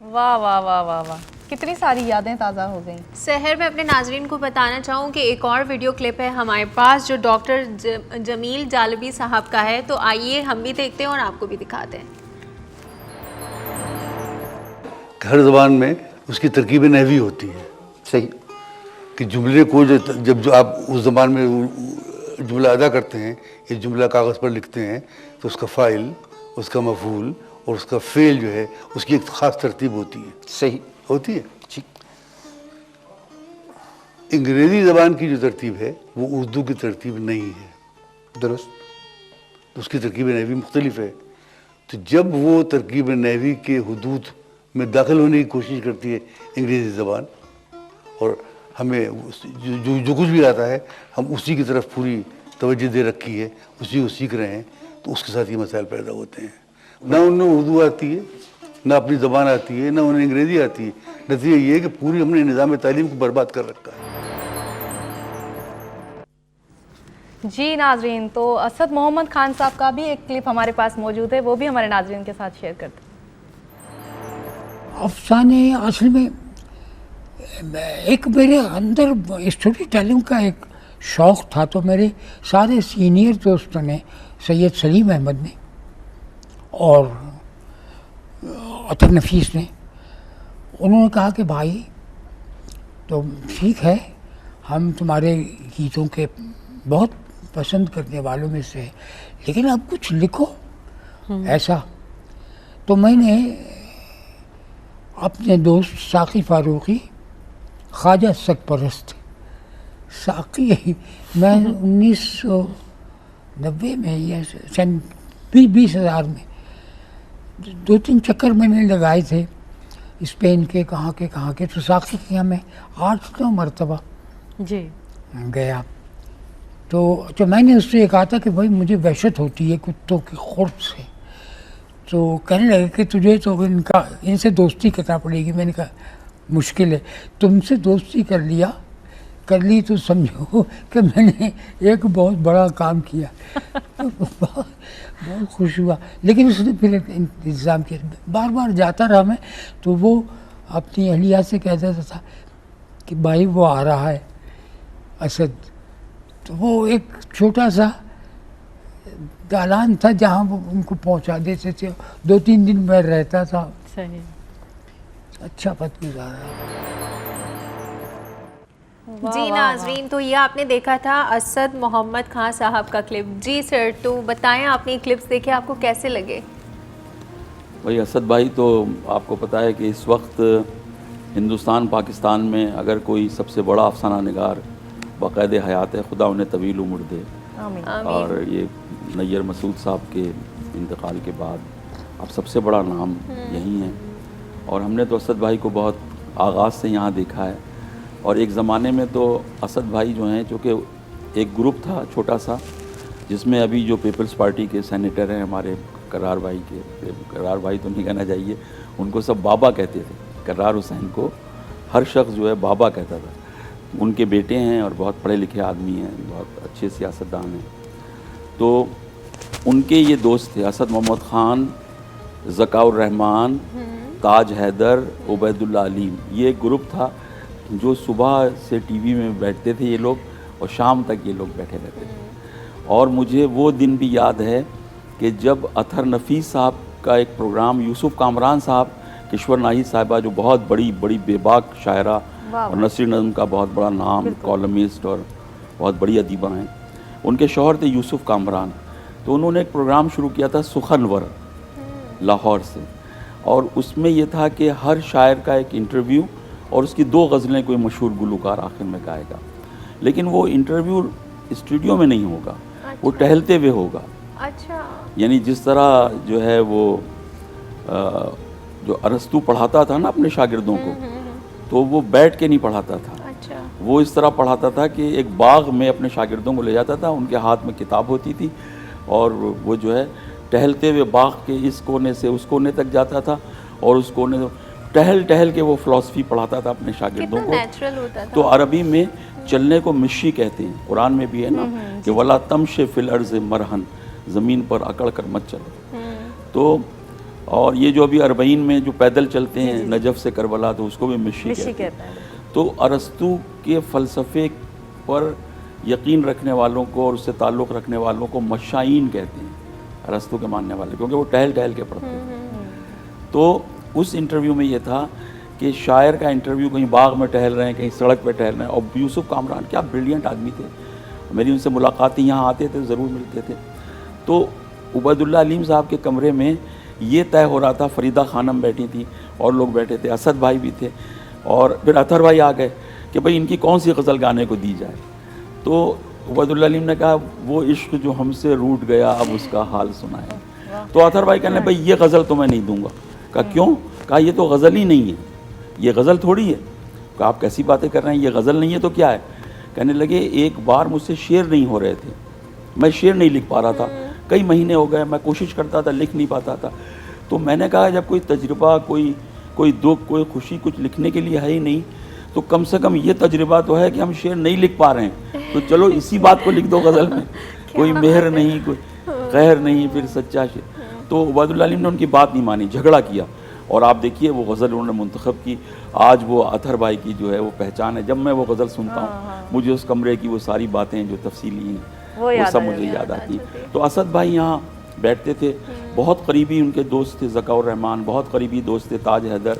واہ واہ واہ واہ واہ, کتنی ساری یادیں تازہ ہو گئیں. سحر, میں اپنے ناظرین کو بتانا چاہوں کہ ایک اور ویڈیو کلپ ہے ہمارے پاس جو ڈاکٹر جمیل جالبی صاحب کا ہے, تو آئیے ہم بھی دیکھتے ہیں اور آپ کو بھی دکھاتے ہیں. ہر زبان میں اس کی ترکیب نحوی ہوتی ہے. صحیح. کہ جملے کو جب آپ اس زبان میں جملہ ادا کرتے ہیں, یہ جملہ کاغذ پر لکھتے ہیں, تو اس کا فاعل, اس کا مفعول اور اس کا فعل جو ہے اس کی ایک خاص ترتیب ہوتی ہے. صحیح ہوتی ہے. انگریزی زبان کی جو ترتیب ہے وہ اردو کی ترتیب نہیں ہے. درست. اس کی ترکیب نحوی مختلف ہے. تو جب وہ ترکیب نحوی کے حدود میں داخل ہونے کی کوشش کرتی ہے انگریزی زبان, اور ہمیں جو کچھ بھی آتا ہے ہم اسی کی طرف پوری توجہ دے رکھی ہے, اسی کو سیکھ رہے ہیں, تو اس کے ساتھ یہ مسائل پیدا ہوتے ہیں. نہ انہیں اردو آتی ہے, نہ اپنی زبان آتی ہے, نہ انہیں انگریزی آتی ہے. نتیجہ یہ ہے کہ پوری ہم نے نظام تعلیم کو برباد کر رکھا ہے. جی ناظرین, تو اسد محمد خان صاحب کا بھی ایک کلپ ہمارے پاس موجود ہے, وہ بھی ہمارے ناظرین کے ساتھ شیئر کرتے ہیں. افسانے اصل میں ایک میرے اندر اسٹوری ٹیلنگ کا ایک شوق تھا, تو میرے سارے سینئر دوستوں نے, سید سلیم احمد نے اور عطر نفیس نے, انہوں نے کہا کہ بھائی تو ٹھیک ہے ہم تمہارے گیتوں کے بہت پسند کرنے والوں میں سے, لیکن اب کچھ لکھو ایسا. تو میں نے اپنے دوست ساقی فاروقی, خواجہ سگ پرست ساقی, میں 1990 میں یا سن 20,000 میں 2-3 چکر میں نے لگائے تھے اسپین کے کہاں کے, تو ساقی کے یہاں میں 8-9 مرتبہ جی گیا. تو میں نے اس سے یہ کہا تھا کہ بھائی مجھے وحشت ہوتی ہے کتوں کی خورد سے. تو کہنے لگے کہ تجھے تو ان سے دوستی کرنا پڑے گی. میں نے کہا مشکل ہے, تم سے دوستی کر لیا, कर ली तो समझो कि मैंने एक बहुत बड़ा काम किया। तो बहुत खुश हुआ। लेकिन उसने फिर इंतज़ाम किया, बार बार जाता रहा मैं, तो वो अपनी अहलिया से कह देता था कि भाई वो आ रहा है असद। तो वो एक छोटा सा दालान था जहाँ वो उनको पहुँचा देते थे। 2-3 दिन मैं रहता था। सही। अच्छा वक्त गुजारा। जी नाजरीन, तो ये आपने देखा था असद मोहम्मद खान साहब का क्लिप। जी सर, तो बताएं आपने क्लिप्स देखे, आपको कैसे लगे? भाई असद भाई तो आपको पता है कि इस वक्त हिंदुस्तान पाकिस्तान में अगर कोई सबसे बड़ा अफसाना निगार बाकायदे हयात है, खुदा उन्हें तवील उम्र दे। आमीन। और ये नैयर मसूद साहब के इंतकाल के बाद अब सबसे बड़ा नाम यही है। और हमने तो असद भाई को बहुत आगाज़ से यहाँ देखा है। और एक ज़माने में तो असद भाई जो हैं, चूँकि एक ग्रुप था छोटा सा, जिसमें अभी जो पीपल्स पार्टी के सेनेटर हैं हमारे करार भाई के, करार भाई तो नहीं कहना चाहिए, उनको सब बाबा कहते थे। करार हुसैन को हर शख्स जो है बाबा कहता था। उनके बेटे हैं और बहुत पढ़े लिखे आदमी हैं, बहुत अच्छे सियासतदान हैं। तो उनके ये दोस्त थे असद मोहम्मद ख़ान, ज़काउर रहमान, ताज हैदर, उबैदुल्ला अलीम। ये एक ग्रुप था जो सुबह से टीवी में बैठते थे ये लोग और शाम तक ये लोग बैठे रहते थे। और मुझे वो दिन भी याद है कि जब अतहर नफीस साहब का एक प्रोग्राम, यूसुफ कामरान साहब, किश्वर नाहिद साहिबा जो बहुत बड़ी बेबाक शायरा और नसरी नज़्म का बहुत बड़ा नाम, कॉलमिस्ट और बहुत बड़ी अदीबा हैं, उनके शौहर थे यूसुफ कामरान। तो उन्होंने एक प्रोग्राम शुरू किया था सुखनवर लाहौर से, और उसमें ये था कि हर शायर का एक इंटरव्यू और उसकी 2 गज़लें कोई मशहूर गुलकार आखिर में गाएगा। लेकिन वो इंटरव्यू स्टूडियो में नहीं होगा, वो टहलते हुए होगा। अच्छा। यानी जिस तरह जो है वो जो अरस्तू पढ़ाता था ना अपने शागिर्दों को, तो वो बैठ के नहीं पढ़ाता था। अच्छा। वो इस तरह पढ़ाता था कि एक बाग में अपने शागिर्दों को ले जाता था, उनके हाथ में किताब होती थी और वो जो है टहलते हुए बाग के इस कोने से उस कोने तक जाता था और उस कोने टहल टहल के वो फ़िलासफ़ी पढ़ाता था अपने शागिर्दों को। नेचुरल होता था। तो अरबी में चलने को मिशी कहते हैं, कुरान में भी है ना कि वला तमशे फिल अर्ज़ मरहन, ज़मीन पर अकड़ कर मत चलो। तो और ये जो अभी अरबईन में जो पैदल चलते हैं नजफ़ से करबला, तो उसको भी मिशी कहते हैं। तो अरस्तू के फ़लसफ़े पर यकीन रखने वालों को और उससे ताल्लुक़ रखने वालों को मशाइन कहते हैं, अरस्तू के मानने वाले, क्योंकि वो टहल टहल के पढ़ते हैं। तो उस इंटरव्यू में ये था कि शायर का इंटरव्यू, कहीं बाग में टहल रहे हैं, कहीं सड़क पे टहल रहे हैं। और यूसुफ कामरान क्या ब्रिलियंट आदमी थे, मेरी उनसे मुलाकातें, यहाँ आते थे ज़रूर मिलते थे। तो उबैदुल्ला अलीम साहब के कमरे में ये तय हो रहा था, फरीदा खानम बैठी थी और लोग बैठे थे, असद भाई भी थे, और फिर अतहर भाई आ गए कि भाई इनकी कौन सी गज़ल गाने को दी जाए। तो उबैदुल्ला अलीम ने कहा वो इश्क जो हमसे रूठ गया अब उसका हाल सुनाए। तो अतहर भाई कहने भाई ये गज़ल तो मैं नहीं दूंगा। कहा क्यों? कहा ये तो गज़ल ही नहीं है, ये गज़ल थोड़ी है। कहा आप कैसी बातें कर रहे हैं, ये गज़ल नहीं है तो क्या है? कहने लगे एक बार मुझसे शेर नहीं हो रहे थे, मैं शेर नहीं लिख पा रहा था, कई महीने हो गए, मैं कोशिश करता था, लिख नहीं पाता था। तो मैंने कहा जब कोई तजुर्बा, कोई दुख, कोई खुशी कुछ लिखने के लिए है ही नहीं, तो कम से कम ये तजुर्बा तो है कि हम शेर नहीं लिख पा रहे हैं, तो चलो इसी बात को लिख दो गज़ल में। कोई मेहर नहीं, कोई कहर नहीं, फिर सच्चा शेर। तो उबैदुल्ला अलीम ने उनकी बात नहीं मानी, झगड़ा किया, और आप देखिए वो गज़ल उन्होंने मुंतखब की। आज वो अतहर भाई की जो है वो पहचान है। जब मैं वो गज़ल सुनता हूँ मुझे उस कमरे की वो सारी बातें जो तफसीली हैं वो सब मुझे याद आती हैं। तो असद भाई यहाँ बैठते थे, बहुत करीबी उनके दोस्त थे ज़काउर रहमान, बहुत करीबी दोस्त थे ताज हैदर,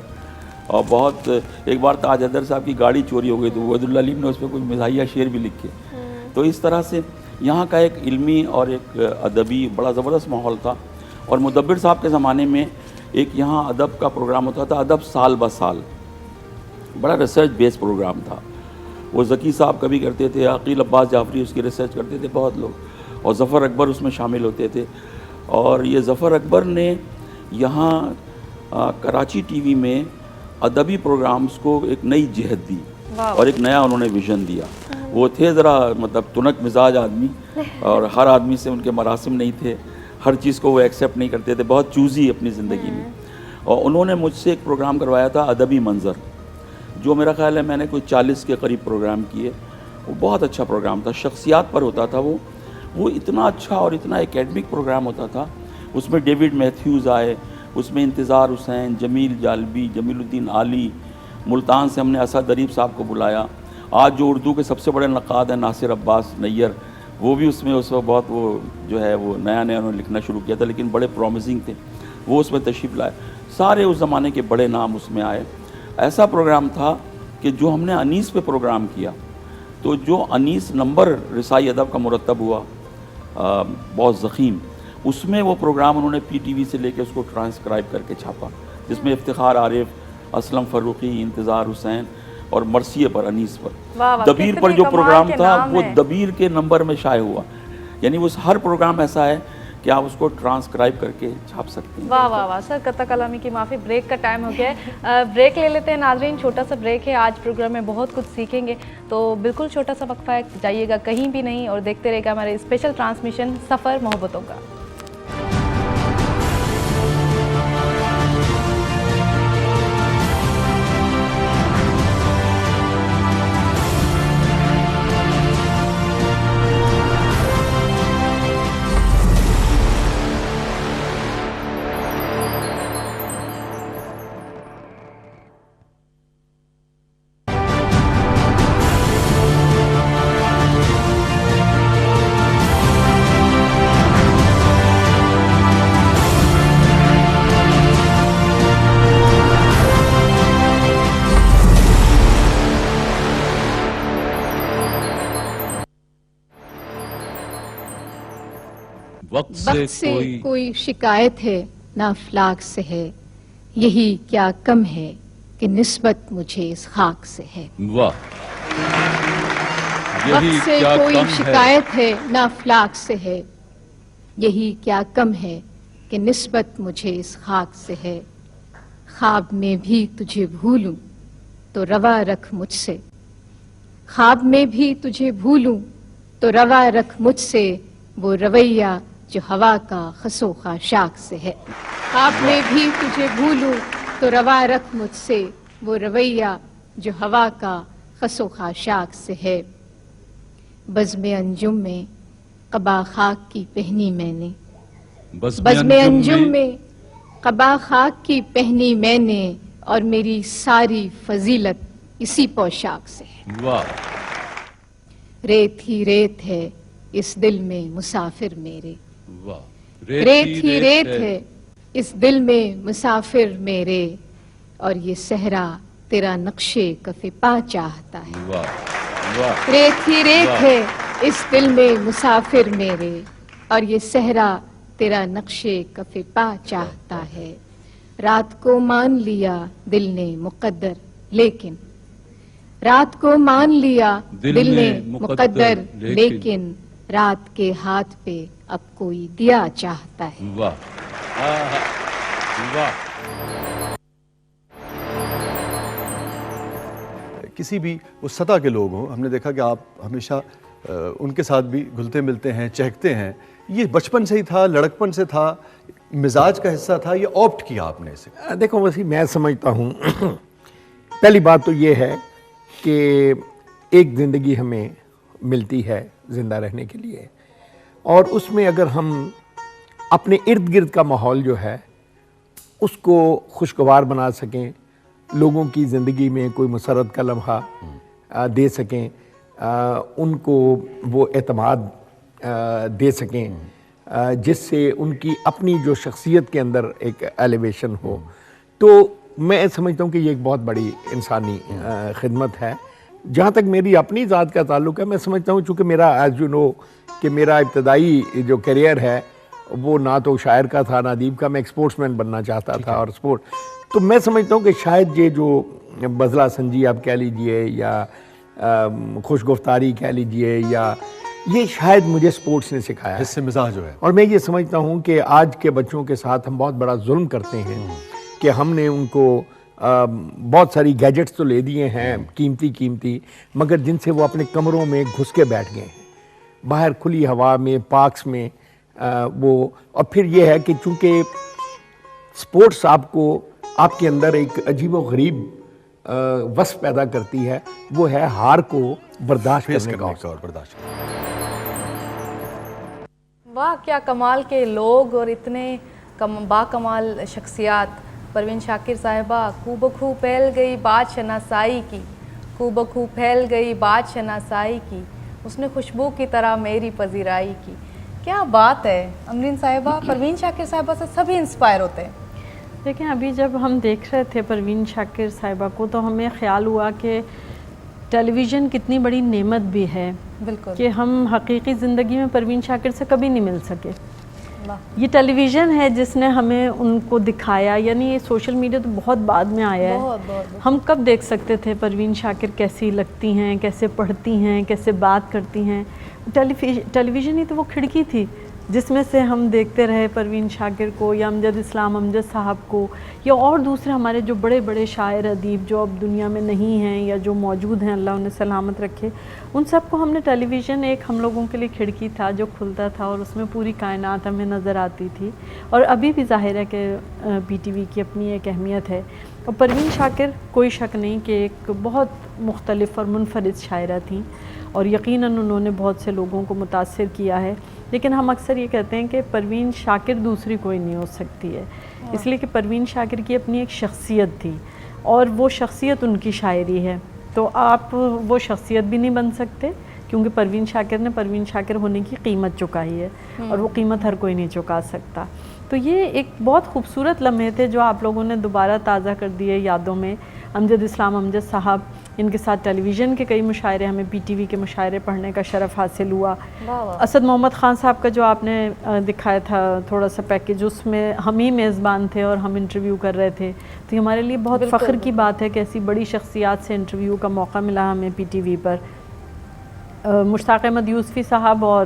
और बहुत एक बार ताज हैदर साहब की गाड़ी चोरी हो गई तो उबैदुल्ला अलीम ने उस पर कोई मिज़ाहिया शेर भी लिखे। तो इस तरह से यहाँ का एक इल्मी और एक अदबी बड़ा ज़बरदस्त माहौल था। और मुदब्बिर साहब के ज़माने में एक यहाँ अदब का प्रोग्राम होता था, अदब साल ब साल, बड़ा रिसर्च बेस्ड प्रोग्राम था। वो ज़की साहब कभी करते थे, अकील अब्बास जाफरी उसकी रिसर्च करते थे बहुत लोग, और ज़फ़र अकबर उसमें शामिल होते थे। और ये ज़फ़र अकबर ने यहाँ कराची टीवी में अदबी प्रोग्राम्स को एक नई जहत दी और एक नया उन्होंने विज़न दिया। वो थे ज़रा मतलब तुनक मिजाज आदमी, और हर आदमी से उनके मरासिम नहीं थे, हर चीज़ को वो एक्सेप्ट नहीं करते थे, बहुत चूज़ी अपनी ज़िंदगी में। और उन्होंने मुझसे एक प्रोग्राम करवाया था अदबी मंज़र, जो मेरा ख़्याल है मैंने कोई 40 के करीब प्रोग्राम किए, وہ بہت اچھا پروگرام تھا، شخصیات پر ہوتا تھا وہ اتنا اچھا اور اتنا اکیڈمک پروگرام ہوتا تھا. اس میں ڈیوڈ میتھیوز آئے، اس میں انتظار حسین، جمیل جالبی، جمیل الدین عالی، ملتان سے ہم نے اسد اریب صاحب کو بلایا. آج جو اردو کے سب سے بڑے نقاد ہیں ناصر عباس نیر، وہ بھی اس میں اس وقت بہت وہ جو ہے وہ نیا انہوں نے لکھنا شروع کیا تھا لیکن بڑے پرومسنگ تھے، وہ اس میں تشریف لائے. سارے اس زمانے کے بڑے نام اس میں آئے. ایسا پروگرام تھا کہ جو ہم نے انیس پہ پروگرام کیا، تو جو انیس نمبر رسائی ادب کا مرتب ہوا بہت ضخیم، اس میں وہ پروگرام انہوں نے پی ٹی وی سے لے کے اس کو ٹرانسکرائب کر کے چھاپا، جس میں افتخار عارف، اسلم فروقی، انتظار حسین اور مرثیے پر انیس پر. دبیر پر جو پروگرام تھا وہ دبیر کے نمبر میں شائع ہوا. یعنی وہ ہر پروگرام ایسا ہے کہ آپ اس کو ٹرانسکرائب کر کے چھاپ سکتے ہیں. واہ واہ واہ سر، قطع کلامی کی معافی، بریک کا ٹائم ہو گیا ہے. بریک لے لیتے ہیں ناظرین، چھوٹا سا بریک ہے. آج پروگرام میں بہت کچھ سیکھیں گے، تو بالکل چھوٹا سا وقفہ ہے، جائیے گا کہیں بھی نہیں اور دیکھتے رہے گا ہمارے اسپیشل ٹرانسمیشن سفر محبتوں کا. وقت سے کوئی شکایت ہے نہ افلاک سے ہے، یہی کیا کم ہے کہ نسبت مجھے اس خاک سے ہے. وقت سے کوئی شکایت ہے نہ افلاک سے ہے، یہی کیا کم ہے کہ نسبت مجھے اس خاک سے ہے. خواب میں بھی تجھے بھولوں تو روا رکھ مجھ سے، خواب میں بھی تجھے بھولوں تو روا رکھ مجھ سے وہ رویہ جو ہوا کا خسو خاشاک سے ہے. خواب میں بھی تجھے بھولوں تو روا رکھ مجھ سے وہ رویہ جو ہوا کا خسو خاشاک سے ہے. بزم انجم میں قبا خاک کی پہنی میں نے، بزم انجم میں قبا خاک کی پہنی میں نے، اور میری ساری فضیلت اسی پوشاک سے ہے. ریت ہی ریت ہے اس دل میں مسافر میرے، ریت ہی ریت ہے اس دل میں مسافر میرے، اور یہ صحرا تیرا نقشے کف پا چاہتا ہے. ریت ہی ریت ہے اس دل میں مسافر میرے، اور یہ صحرا تیرا نقشے کف پا چاہتا ہے. رات کو مان لیا دل نے مقدر لیکن، رات کو مان لیا دل نے مقدر لیکن، رات کے ہاتھ پہ اب کوئی دیا چاہتا ہے. کسی بھی اس سطح کے لوگ ہوں، ہم نے دیکھا کہ آپ ہمیشہ ان کے ساتھ بھی گھلتے ملتے ہیں، چہکتے ہیں. یہ بچپن سے ہی تھا، لڑکپن سے تھا، مزاج کا حصہ تھا، یہ آپٹ کیا آپ نے اسے؟ دیکھو وسیع، میں سمجھتا ہوں پہلی بات تو یہ ہے کہ ایک زندگی ہمیں ملتی ہے زندہ رہنے کے لیے، اور اس میں اگر ہم اپنے ارد گرد کا ماحول جو ہے اس کو خوشگوار بنا سکیں، لوگوں کی زندگی میں کوئی مسرت کا لمحہ دے سکیں، ان کو وہ اعتماد دے سکیں جس سے ان کی اپنی جو شخصیت کے اندر ایک ایلیویشن ہو، تو میں سمجھتا ہوں کہ یہ ایک بہت بڑی انسانی خدمت ہے. جہاں تک میری اپنی ذات کا تعلق ہے، میں سمجھتا ہوں چونکہ میرا ایز یو نو کہ میرا ابتدائی جو کیریئر ہے وہ نہ تو شاعر کا تھا نہ ادیب کا، میں ایک سپورٹس مین بننا چاہتا تھا. اور سپورٹ تو میں سمجھتا ہوں کہ شاید یہ جو بزلہ سنجی آپ کہہ لیجئے یا خوش گفتاری کہہ لیجئے، یا یہ شاید مجھے سپورٹس نے سکھایا ہے، اس سے مزاج جو ہے. اور میں یہ سمجھتا ہوں کہ آج کے بچوں کے ساتھ ہم بہت بڑا ظلم کرتے ہیں کہ ہم نے ان کو بہت ساری گیجٹس تو لے دیے ہیں قیمتی، مگر جن سے وہ اپنے کمروں میں گھس کے بیٹھ گئے ہیں، باہر کھلی ہوا میں، پارکس میں وہ. اور پھر یہ ہے کہ چونکہ سپورٹس آپ کے اندر ایک عجیب و غریب وصف پیدا کرتی ہے وہ ہے ہار کو برداشت فیس کرنے کا کرنے حوصلہ۔ کا اور برداشت کرنے واہ کیا کمال کے لوگ اور اتنے با کمال شخصیات۔ پروین شاکر صاحبہ، کو بخو پھیل گئی بات شناسائی کی، کو بخو پھیل گئی بات شناسائی کی، اس نے خوشبو کی طرح میری پذیرائی کی۔ کیا بات ہے امرین صاحبہ، پروین شاکر صاحبہ سے سبھی انسپائر ہوتے ہیں۔ دیکھیں ابھی جب ہم دیکھ رہے تھے پروین شاکر صاحبہ کو تو ہمیں خیال ہوا کہ ٹیلی ویژن کتنی بڑی نعمت بھی ہے بالکل کہ ہم حقیقی زندگی میں پروین شاکر سے کبھی نہیں مل سکے۔ یہ ٹیلی ویژن ہے جس نے ہمیں ان کو دکھایا، یعنی یہ سوشل میڈیا تو بہت بعد میں آیا ہے۔ ہم کب دیکھ سکتے تھے پروین شاکر کیسی لگتی ہیں، کیسے پڑھتی ہیں، کیسے بات کرتی ہیں۔ ٹیلی ویژن ہی تو وہ کھڑکی تھی جس میں سے ہم دیکھتے رہے پروین شاکر کو یا امجد اسلام امجد صاحب کو یا اور دوسرے ہمارے جو بڑے بڑے شاعر ادیب جو اب دنیا میں نہیں ہیں یا جو موجود ہیں، اللہ انہیں سلامت رکھے، ان سب کو ہم نے ٹیلی ویژن ایک ہم لوگوں کے لیے کھڑکی تھا جو کھلتا تھا اور اس میں پوری کائنات ہمیں نظر آتی تھی، اور ابھی بھی ظاہر ہے کہ پی ٹی وی کی اپنی ایک اہمیت ہے۔ اور پروین شاکر کوئی شک نہیں کہ ایک بہت مختلف اور منفرد شاعرہ تھیں اور یقیناً انہوں نے بہت سے لوگوں کو متاثر کیا ہے، لیکن ہم اکثر یہ کہتے ہیں کہ پروین شاکر دوسری کوئی نہیں ہو سکتی ہے، اس لیے کہ پروین شاکر کی اپنی ایک شخصیت تھی اور وہ شخصیت ان کی شاعری ہے، تو آپ وہ شخصیت بھی نہیں بن سکتے کیونکہ پروین شاکر نے پروین شاکر ہونے کی قیمت چکائی ہے اور وہ قیمت ہر کوئی نہیں چکا سکتا۔ تو یہ ایک بہت خوبصورت لمحے تھے جو آپ لوگوں نے دوبارہ تازہ کر دیے یادوں میں۔ امجد اسلام امجد صاحب، ان کے ساتھ ٹیلی ویژن کے کئی مشاعرے، ہمیں پی ٹی وی کے مشاعرے پڑھنے کا شرف حاصل ہوا۔ اسد محمد خان صاحب کا جو آپ نے دکھایا تھا تھوڑا سا پیکیج، اس میں ہم ہی میزبان تھے اور ہم انٹرویو کر رہے تھے، تو یہ ہمارے لیے بہت فخر کی بات ہے کہ ایسی بڑی شخصیات سے انٹرویو کا موقع ملا ہمیں پی ٹی وی پر۔ مشتاق احمد یوسفی صاحب اور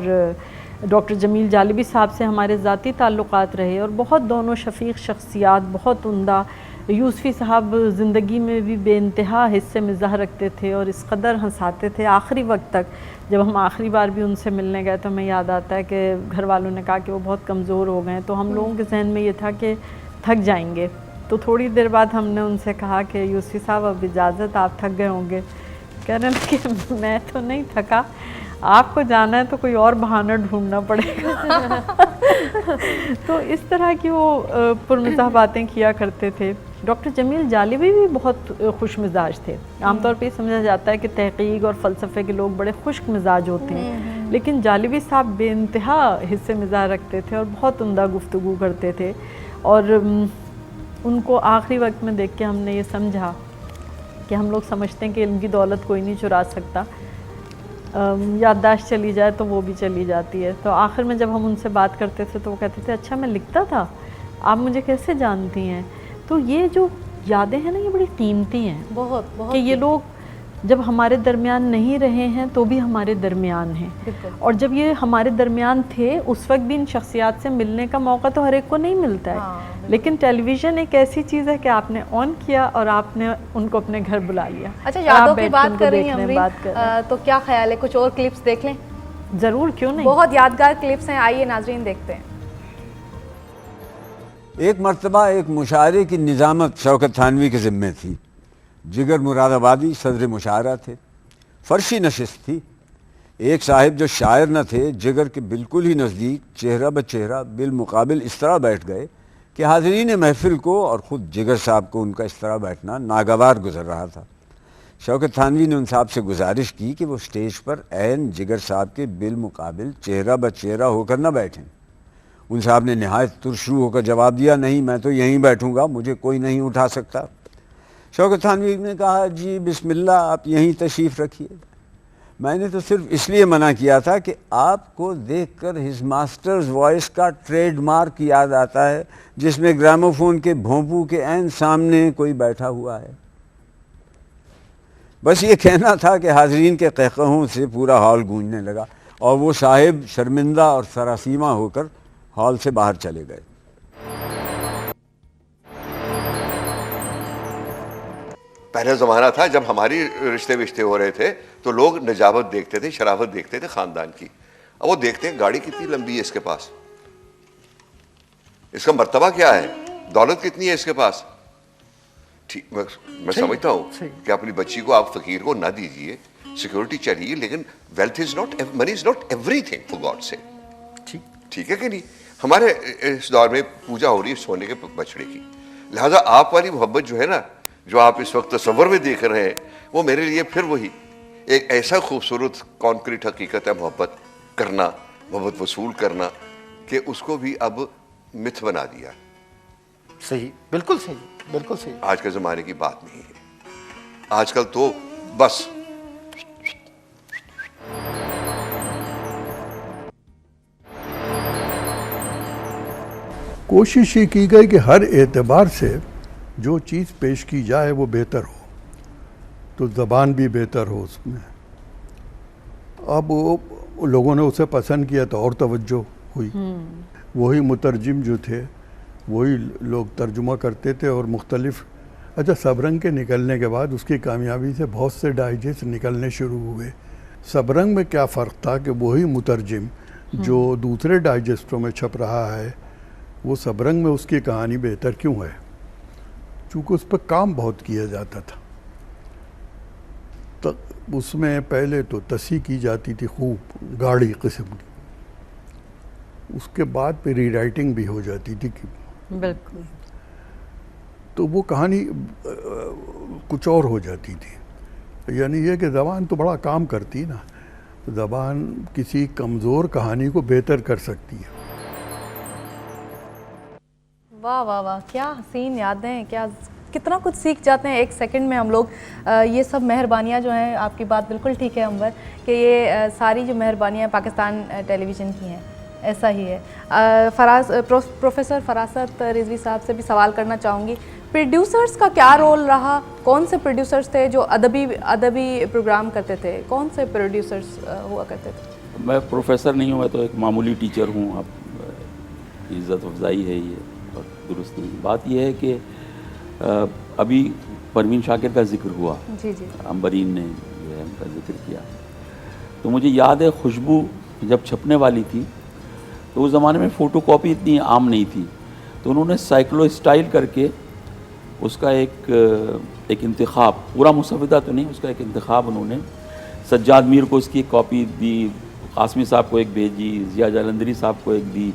ڈاکٹر جمیل جالبی صاحب سے ہمارے ذاتی تعلقات رہے اور بہت دونوں شفیق شخصیات، بہت عمدہ۔ یوسفی صاحب زندگی میں بھی بے انتہا حصے مزاح رکھتے تھے اور اس قدر ہنساتے تھے آخری وقت تک۔ جب ہم آخری بار بھی ان سے ملنے گئے تو ہمیں یاد آتا ہے کہ گھر والوں نے کہا کہ وہ بہت کمزور ہو گئے، تو ہم لوگوں کے ذہن میں یہ تھا کہ تھک جائیں گے، تو تھوڑی دیر بعد ہم نے ان سے کہا کہ یوسفی صاحب اب اجازت، آپ تھک گئے ہوں گے۔ کہہ رہے ہیں کہ میں تو نہیں تھکا، آپ کو جانا ہے تو کوئی اور بہانہ ڈھونڈنا پڑے گا۔ تو اس طرح کی وہ پرمزاح باتیں کیا کرتے تھے۔ ڈاکٹر جمیل جالبی بھی بہت خوش مزاج تھے۔ عام طور پہ یہ سمجھا جاتا ہے کہ تحقیق اور فلسفے کے لوگ بڑے خشک مزاج ہوتے ہیں، لیکن جالبی صاحب بے انتہا حصے مزاح رکھتے تھے اور بہت عمدہ گفتگو کرتے تھے، اور ان کو آخری وقت میں دیکھ کے ہم نے یہ سمجھا کہ ہم لوگ سمجھتے ہیں کہ علم کی دولت کوئی نہیں چرا سکتا، یادداشت چلی جائے تو وہ بھی چلی جاتی ہے۔ تو آخر میں جب ہم ان سے بات کرتے تھے تو وہ کہتے تھے اچھا میں لکھتا تھا، آپ مجھے کیسے جانتی ہیں؟ تو یہ جو یادیں ہیں نا یہ بڑی قیمتی ہیں، بہت کہ یہ لوگ جب ہمارے درمیان نہیں رہے ہیں تو بھی ہمارے درمیان ہیں، اور جب یہ ہمارے درمیان تھے اس وقت بھی ان شخصیات سے ملنے کا موقع تو ہر ایک کو نہیں ملتا ہے، لیکن ٹیلی ویژن ایک ایسی چیز ہے کہ آپ نے آن کیا اور آپ نے ان کو اپنے گھر بلا لیا۔ اچھا یادوں کی بات کر رہی ہیں امرین، تو کیا خیال ہے کچھ اور کلپس دیکھ لیں؟ ضرور، کیوں نہیں، بہت یادگار کلپس ہیں، آئیے ناظرین دیکھتے ہیں۔ ایک مرتبہ ایک مشاعرے کی نظامت شوکت تھانوی کے ذمے تھی۔ جگر مراد آبادی صدر مشاعرہ تھے، فرشی نشست تھی۔ ایک صاحب جو شاعر نہ تھے، جگر کے بالکل ہی نزدیک چہرہ بچہرہ بالمقابل اس طرح بیٹھ گئے کہ حاضرین محفل کو اور خود جگر صاحب کو ان کا اس طرح بیٹھنا ناگوار گزر رہا تھا۔ شوکت تھانوی نے ان صاحب سے گزارش کی کہ وہ سٹیج پر عین جگر صاحب کے بالمقابل چہرہ بچہرہ ہو کر نہ بیٹھیں۔ ان صاحب نے نہایت ترشرو ہو کر جواب دیا، نہیں میں تو یہیں بیٹھوں گا، مجھے کوئی نہیں اٹھا سکتا۔ شوکت تھانوی نے کہا جی بسم اللہ، آپ یہیں تشریف رکھیے، میں نے تو صرف اس لیے منع کیا تھا کہ آپ کو دیکھ کر ہز ماسٹرز وائس کا ٹریڈ مارک یاد آتا ہے جس میں گراموفون کے بھونپو کے عین سامنے کوئی بیٹھا ہوا ہے۔ بس یہ کہنا تھا کہ حاضرین کے قہقہوں سے پورا ہال گونجنے لگا اور وہ صاحب شرمندہ اور سراسیمہ ہو کر ہال سے باہر چلے گئے۔ پہلے زمانہ تھا جب ہماری رشتے وشتے ہو رہے تھے تو لوگ نجابت دیکھتے تھے، شرافت دیکھتے تھے خاندان کی۔ اب وہ دیکھتے ہیں گاڑی کتنی لمبی ہے اس کے پاس، اس کا مرتبہ کیا ہے، دولت کتنی ہے اس کے پاس، ठीक, मैं समझता हूँ कि अपनी बच्ची को आप फकीर को ना दीजिए, सिक्योरिटी चाहिए, लेकिन wealth is not, money is not everything for God से। ठीक है कि नहीं? हमारे इस दौर में पूजा हो रही है सोने के बछड़े की, लिहाजा आप वाली मोहब्बत जो है ना, जो आप इस वक्त तस्वर में देख रहे हैं, वो मेरे लिए फिर वही एक ऐसा खूबसूरत कॉन्क्रीट हकीकत है मोहब्बत करना, मोहब्बत वसूल करना, कि उसको भी अब मिथ बना दिया। सही, बिल्कुल सही, बिल्कुल सही। आज के ज़माने की बात नहीं है, आजकल तो बस कोशिश ये की गई कि हर एतबार से जो चीज़ पेश की जाए वो बेहतर हो, तो ज़बान भी बेहतर हो उसमें। अब वो लोगों ने उसे पसंद किया तो और तवज्जो हुई। वही मुतरजिम जो थे वही लोग तर्जुमा करते थे और मुख्तलिफ। अच्छा, सबरंग के निकलने के बाद उसकी कामयाबी से बहुत से डाइजेस्ट निकलने शुरू हुए। सबरंग में क्या फ़र्क था कि वही मुतरजिम जो दूसरे डाइजेस्टों में छप रहा है, वो सबरंग में उसकी कहानी बेहतर क्यों है? चूँकि उस पर काम बहुत किया जाता था। तो उसमें पहले तो तसी की जाती थी खूब गाढ़ी किस्म की, उसके बाद पे री राइटिंग भी हो जाती थी कि बिल्कुल, तो वो कहानी कुछ और हो जाती थी। यानी ये कि ज़बान तो बड़ा काम करती ना, ज़बान किसी कमज़ोर कहानी को बेहतर कर सकती है। वाह वाह वाह, क्या हसीन यादें, क्या कितना कुछ सीख जाते हैं एक सेकंड में हम लोग। ये सब मेहरबानियाँ जो हैं, आपकी बात बिल्कुल ठीक है अंबर, कि ये सारी जो मेहरबानियाँ पाकिस्तान टेलीविज़न की हैं, ऐसा ही है। प्रोफेसर फरासत रिजवी साहब से भी सवाल करना चाहूँगी, प्रोड्यूसर्स का क्या रोल रहा? कौन से प्रोड्यूसर्स थे जो अदबी प्रोग्राम करते थे? कौन से प्रोड्यूसर्स हुआ करते थे? मैं प्रोफेसर नहीं हूँ, मैं तो एक मामूली टीचर हूँ। आप इज़्ज़त अफजाई है ये और दुरुस्त नहीं। बात यह है कि अभी परवीन शाकिर का जिक्र हुआ, जी जी, अंबरीन ने जो है उनका जिक्र किया, तो मुझे याद है खुशबू जब छपने वाली थी तो उस ज़माने में फ़ोटो कॉपी इतनी आम नहीं थी, तो उन्होंने साइक्लो स्टाइल करके उसका एक इंतखाब, पूरा मुसविदा तो नहीं, उसका एक इंतखाब उन्होंने सज्जाद मीर को उसकी एक कॉपी दी, कासमी साहब को एक भेजी, ज़िया जालंधरी साहब को एक दी,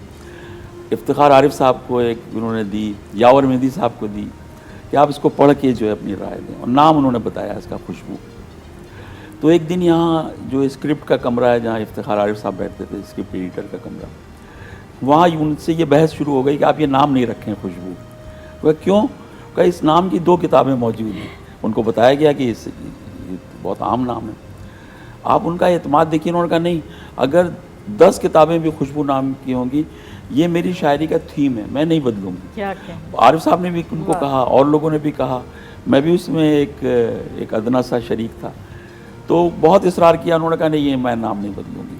इफ्तिखार आरिफ साहब को एक उन्होंने दी, यावर मेहदी साहब को दी कि आप इसको पढ़ के जो है अपनी राय दें, और नाम उन्होंने बताया इसका खुशबू। तो एक दिन यहाँ जो स्क्रिप्ट का कमरा है, जहाँ इफ्तिखार आरिफ साहब बैठते थे, स्क्रिप्ट एडिटर का कमरा, वहाँ उनसे ये बहस शुरू हो गई कि आप ये नाम नहीं रखें खुशबू। वह क्यों? कहा इस नाम की 2 किताबें मौजूद हैं। उनको बताया गया कि ये बहुत आम नाम है। आप उनका एतमाद देखिए, उन्होंने कहा नहीं, अगर 10 किताबें भी खुशबू नाम की होंगी, ये मेरी शायरी का थीम है, मैं नहीं बदलूँगी। क्या आरिफ साहब ने भी उनको कहा और लोगों ने भी कहा, मैं भी उसमें एक अदना सा शरीक था। तो बहुत इसरार किया, उन्होंने कहा नहीं, ये मैं नाम नहीं बदलूँगी।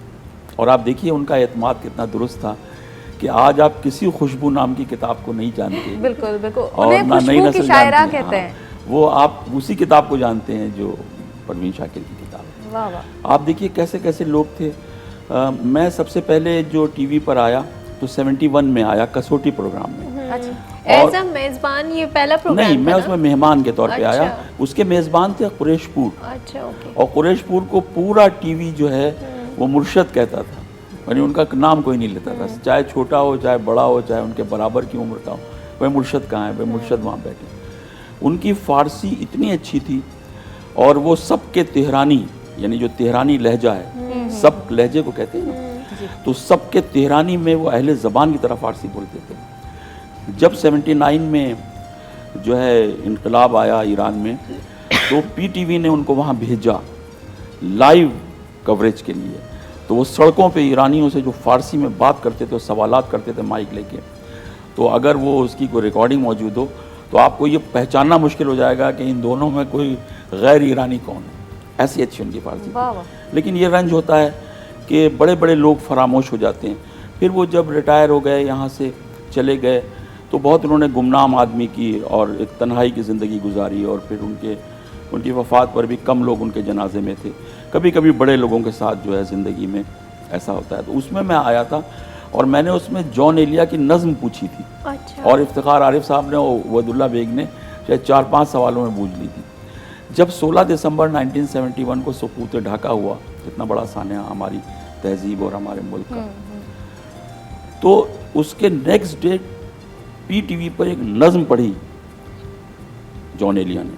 और आप देखिए उनका एतमाद कितना दुरुस्त था कि आज आप किसी खुशबू नाम की किताब को नहीं जानते। बिल्कुल बिल्कुल, और उन्हें ना नई खुशबू नस्ल की शायरा जानती है। कहते हैं। वो आप उसी किताब को जानते हैं जो परवीन शाकिर की किताब है। वाह वाह, आप देखिए कैसे कैसे लोग थे। मैं सबसे पहले जो टीवी पर आया तो 71 में आया, कसौटी प्रोग्राम में। अच्छा, एज अ मेज़बान ये पहला प्रोग्राम नहीं, मैं था उसमें मेहमान के तौर पे अच्छा। आया। उसके मेज़बान थे कुरैशपुर, अच्छा, ओके। और कुरैशपुर को पूरा टीवी जो है वो मुर्शद कहता था, यानी उनका नाम कोई नहीं लेता था, चाहे छोटा हो चाहे बड़ा हो, चाहे उनके बराबर की उम्र का हो, वह मुर्शद कहाँ है, वह मुर्शद वहाँ बैठे। उनकी फ़ारसी इतनी अच्छी थी, और वो सबके तेहरानी, यानी जो तेहरानी लहजा है, सब लहजे को कहते हैं ना, तो सबके तेहरानी में वो अहले ज़बान की तरह फ़ारसी बोलते थे। जब 79 में जो है इनकलाब आया ईरान में, तो PTV ने उनको वहाँ भेजा लाइव कवरेज के लिए। तो वो सड़कों पे ईरानियों से जो फ़ारसी में बात करते थे, सवालात करते थे माइक लेके, तो अगर वो उसकी कोई रिकॉर्डिंग मौजूद हो तो आपको ये पहचानना मुश्किल हो जाएगा कि इन दोनों में कोई गैर ईरानी कौन है। ऐसी अच्छी उनकी फ़ारसी थी। लेकिन ये रंज होता है कि बड़े बड़े लोग फरामोश हो जाते हैं। फिर वो जब रिटायर हो गए, यहाँ से चले गए, तो बहुत उन्होंने गुमनाम आदमी की और एक तन्हाई की ज़िंदगी गुजारी, और फिर उनकी वफ़ात पर भी कम लोग उनके जनाजे में थे। कभी कभी बड़े लोगों के साथ जो है ज़िंदगी में ऐसा होता है। तो उसमें मैं आया था, और मैंने उसमें जॉन एलिया की नज़्म पूछी थी। अच्छा। और इफ्तिखार आरिफ साहब ने और वदुल्ला बेग ने शायद 4-5 सवालों में बूझ ली थी। जब 16 दिसंबर 1971 को सुकूत ढाका हुआ, इतना बड़ा सानिया हमारी तहजीब और हमारे मुल्क का, तो उसके नेक्स्ट डे PTV पर एक नज़्म पढ़ी जॉन एलिया ने,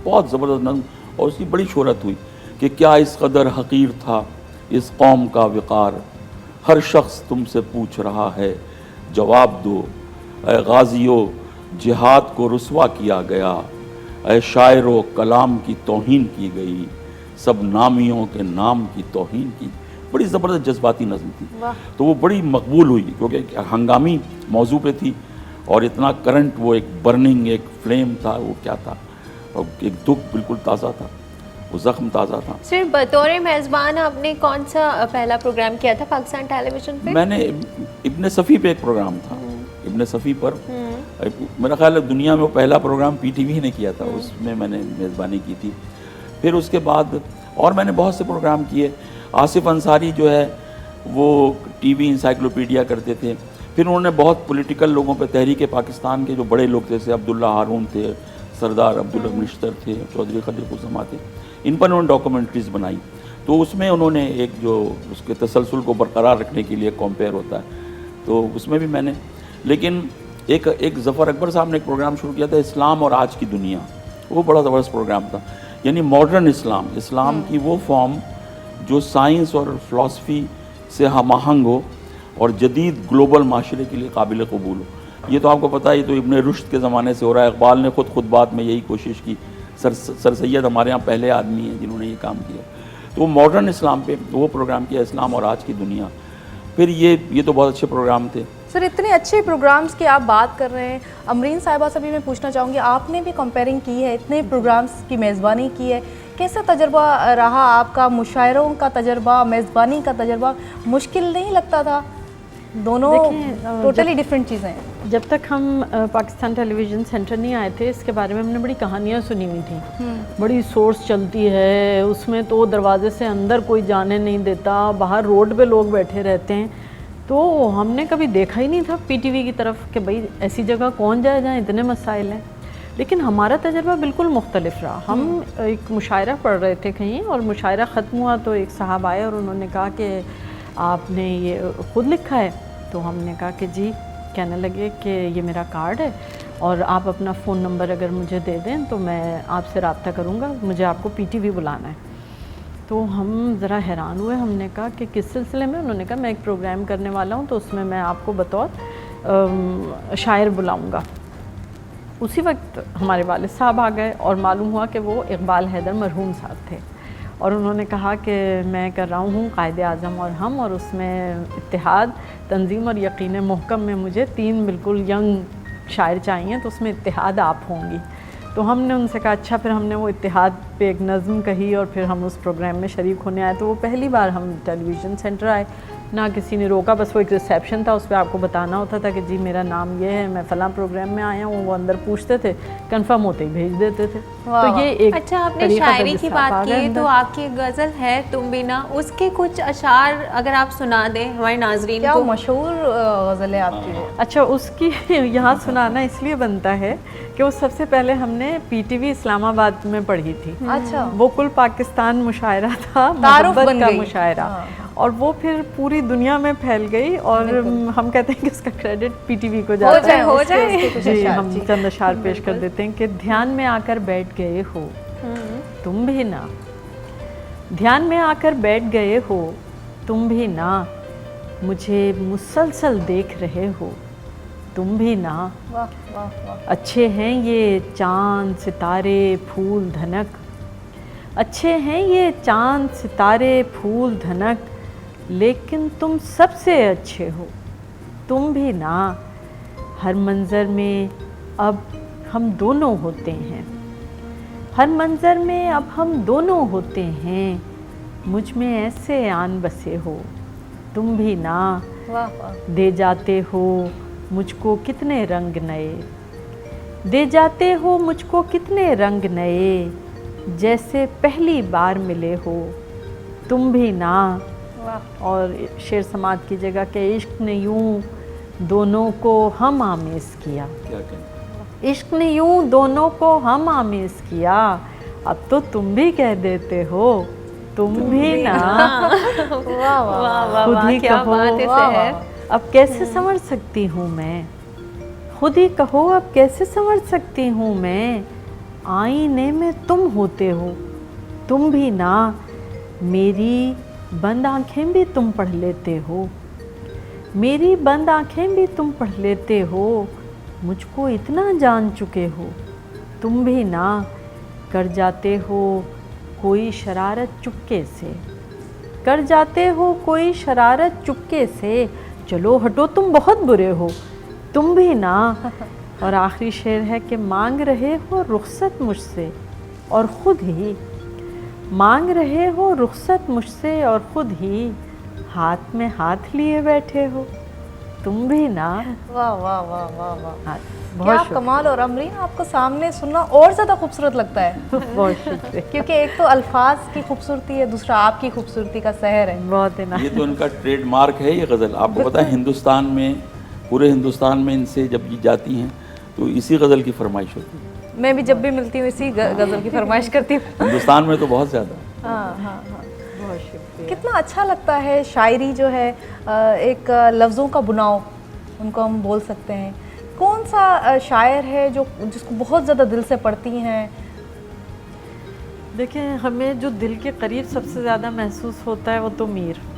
बहुत ज़बरदस्त नज़्म, और उसकी बड़ी शोहरत हुई कि क्या इस कदर हकीर था इस कौम का विकार, हर शख्स तुमसे पूछ रहा है जवाब दो, ऐ गाजियो जिहाद को रुसवा किया गया, ऐ शायरो कलाम की तौहीन की गई, सब नामियों के नाम की तौहीन की। बड़ी ज़बरदस्त जज्बाती नज़्म थी, तो वो बड़ी मकबूल हुई क्योंकि हंगामी मौजू पे थी और इतना करंट, वो एक बर्निंग एक फ्लेम था, वो क्या था, और एक दुख बिल्कुल ताज़ा था, वो ज़ख्म ताज़ा था। सिर्फ बतौर मेज़बान आपने कौन सा पहला प्रोग्राम किया था पाकिस्तान टेलीविज़न पे? मैंने इब्न सफ़ी पे एक प्रोग्राम था, इब्न सफ़ी पर मेरा ख्याल है दुनिया में वो पहला प्रोग्राम PTV ने किया था, उसमें मैंने मेज़बानी की थी। फिर उसके बाद और मैंने बहुत से प्रोग्राम किए। आसिफ अंसारी जो है वो TV इंसाइक्लोपीडिया करते थे। फिर उन्होंने बहुत पॉलिटिकल लोगों पे, तहरीक पाकिस्तान के जो बड़े लोग थे जैसे अब्दुल्ला हारून थे, सरदार अब्दुल निश्तर थे, चौधरी खलील उज़्ज़मा थे, इन पर उन्होंने डॉक्यूमेंट्रीज़ बनाई। तो उसमें उन्होंने एक जो उसके तसलसल को बरकरार रखने के लिए कंपेयर होता है, तो उसमें भी मैंने, लेकिन एक ज़फ़र अकबर साहब ने एक प्रोग्राम शुरू किया था, इस्लाम और आज की दुनिया, वो बड़ा ज़बरदस्त प्रोग्राम था। यानी मॉडर्न इस्लाम की वो फॉर्म जो साइंस और फ़िलासफ़ी से हम आहंग हो और जदीद ग्लोबल माशरे के लिए काबिल कबूल हो। ये तो आपको पता है, ये तो इब्न रुश्द के ज़माने से हो रहा है। इकबाल ने खुतबात में यही कोशिश की। सर सैयद हमारे यहाँ पहले आदमी हैं जिन्होंने ये काम किया। तो मॉडर्न इस्लाम पे वो प्रोग्राम किया, इस्लाम और आज की दुनिया। फिर ये तो बहुत अच्छे प्रोग्राम थे। सर इतने अच्छे प्रोग्राम्स की आप बात कर रहे हैं, अमरीन साहिबा से भी मैं पूछना चाहूँगी, आपने भी कंपेयरिंग की है, इतने प्रोग्राम्स की मेज़बानी की है, कैसा तजर्बा रहा आपका? मुशायरों का तजर्बा, मेज़बानी का तजर्बा मुश्किल नहीं लगता था? दोनों टोटली डिफरेंट चीज़ें हैं। जब तक हम पाकिस्तान टेलीविज़न सेंटर नहीं आए थे, इसके बारे में हमने बड़ी कहानियाँ सुनी हुई थी। बड़ी सोर्स चलती है उसमें, तो दरवाजे से अंदर कोई जाने नहीं देता, बाहर रोड पे लोग बैठे रहते हैं। तो हमने कभी देखा ही नहीं था PTV की तरफ कि भाई ऐसी जगह कौन जाए जहाँ इतने मसाइल हैं। लेकिन हमारा तजर्बा बिल्कुल मुख्तलिफ रहा। हम एक मुशायरा पढ़ रहे थे कहीं, और मुशायरा ख़त्म हुआ तो एक साहब आए और उन्होंने कहा कि आपने ये ख़ुद लिखा है? तो हमने कहा कि जी। कहने लगे कि ये मेरा कार्ड है और आप अपना फ़ोन नंबर अगर मुझे दे दें तो मैं आपसे रब्ता करूँगा, मुझे आपको PTV बुलाना है। तो हम ज़रा हैरान हुए, हमने कहा कि किस सिलसिले में? उन्होंने कहा मैं एक प्रोग्राम करने वाला हूँ, तो उसमें मैं आपको बतौर शायर बुलाऊँगा। उसी वक्त हमारे वालिद साहब आ गए और मालूम हुआ कि वो इकबाल हैदर मरहूम साहब थे, और उन्होंने कहा कि मैं कर रहा हूँ कायदे आज़म और हम, और उसमें इत्तेहाद, तंजीम और यकीन महकम में मुझे 3 बिल्कुल यंग शायर चाहिए, तो उसमें इत्तेहाद आप होंगी। तो हमने उनसे कहा अच्छा। फिर हमने वो इत्तेहाद पे एक नज़म कही और फिर हम उस प्रोग्राम में शरीक होने आए। तो वो पहली बार हम टेलीविज़न सेंटर आए, ना किसी ने रोका, बस वो एक रिसेप्शन था, उस पर आपको बताना होता था कि जी मेरा नाम ये है, मैं फ़लाँ प्रोग्राम में आया हूँ। वो अंदर पूछते थे, कंफर्म होते ही भेज देते थे। तो ये एक अच्छा, आपने शायरी की बात की, तो आपकी गज़ल है तुम भी ना, उसके कुछ अशार अगर आप सुना दें हमारे नाज़रीन को। मशहूर गज़ल है आपकी? अच्छा, उसकी यहाँ सुनाना इसलिए बनता है कि वो सबसे पहले हमने PTV इस्लामाबाद में पढ़ी थी। अच्छा। वो कुल पाकिस्तान मुशायरा था, मोहब्बत का मुशायरा, और वो फिर पूरी दुनिया में फैल गई, और हम कहते हैं कि उसका क्रेडिट PTV को जाता है। हो जाए। जी, हम चंद अशार पेश कर देते हैं कि ध्यान में आकर बैठ गए हो तुम भी ना, ध्यान में आकर बैठ गए हो तुम भी ना, मुझे मुसलसल देख रहे हो तुम भी ना। वाह वाह वाह। अच्छे हैं ये चांद सितारे फूल धनक, अच्छे हैं ये चांद सितारे फूल धनक, लेकिन तुम सबसे अच्छे हो तुम भी ना। हर मंज़र में अब हम दोनों होते हैं, हर मंज़र में अब हम दोनों होते हैं, मुझ में ऐसे आन बसे हो तुम भी ना। वाह वाह। दे जाते हो मुझको कितने रंग नए, दे जाते हो मुझको कितने रंग नए, जैसे पहली बार मिले हो तुम भी ना। और शेर समात की जगह के इश्क ने यूं दोनों को हम आमेज़ किया। क्या कहना। इश्क ने यूं दोनों को हम आमिज़ किया, अब तो तुम भी कह देते हो, तुम भी ना। वाह वाह खुद ही क्या कहो, बात है सहर। अब कैसे समझ सकती हूँ मैं, खुद ही कहो अब कैसे समझ सकती हूँ मैं, आईने में तुम होते हो, तुम भी ना, मेरी बंद आंखें भी तुम पढ़ लेते हो, मेरी बंद आंखें भी तुम पढ़ लेते हो, मुझको इतना जान चुके हो, तुम भी ना, कर जाते हो कोई शरारत चुपके से, कर जाते हो कोई शरारत चुपके से, चलो हटो तुम बहुत बुरे हो, तुम भी ना। और आखिरी शेर है कि मांग रहे हो रुखसत मुझसे और ख़ुद ही, मांग रहे हो रुखसत मुझसे और ख़ुद ही, हाथ में हाथ लिए बैठे हो, तुम भी ना। वाह वाह वाह वाह वाह, हाँ, क्या बहुत शुक्रिया। कमाल। और अमरीन, आपको सामने सुनना और ज़्यादा खूबसूरत लगता है बहुत शुक्रिया। क्योंकि एक तो अल्फाज की खूबसूरती है, दूसरा आपकी खूबसूरती का सहर है। बहुत है ना। ये तो इनका ट्रेडमार्क है ये गज़ल। आपको पता है हिंदुस्तान में, पूरे हिंदुस्तान में इनसे जब ये जाती हैं तो इसी गज़ल की फरमाइश होती है। मैं भी जब भी मिलती हूँ इसी गज़ल की फरमाइश करती हूँ। हिंदुस्तान में तो बहुत ज़्यादा। हाँ हाँ हाँ, बहुत शुक्रिया। कितना अच्छा लगता है शायरी जो है, एक लफ्ज़ों का बुनाव उनको हम बोल सकते हैं। कौन सा शायर है जो जिसको बहुत ज़्यादा दिल से पढ़ती हैं? देखिए, हमें जो दिल के करीब सबसे ज़्यादा महसूस होता है वो तो मीर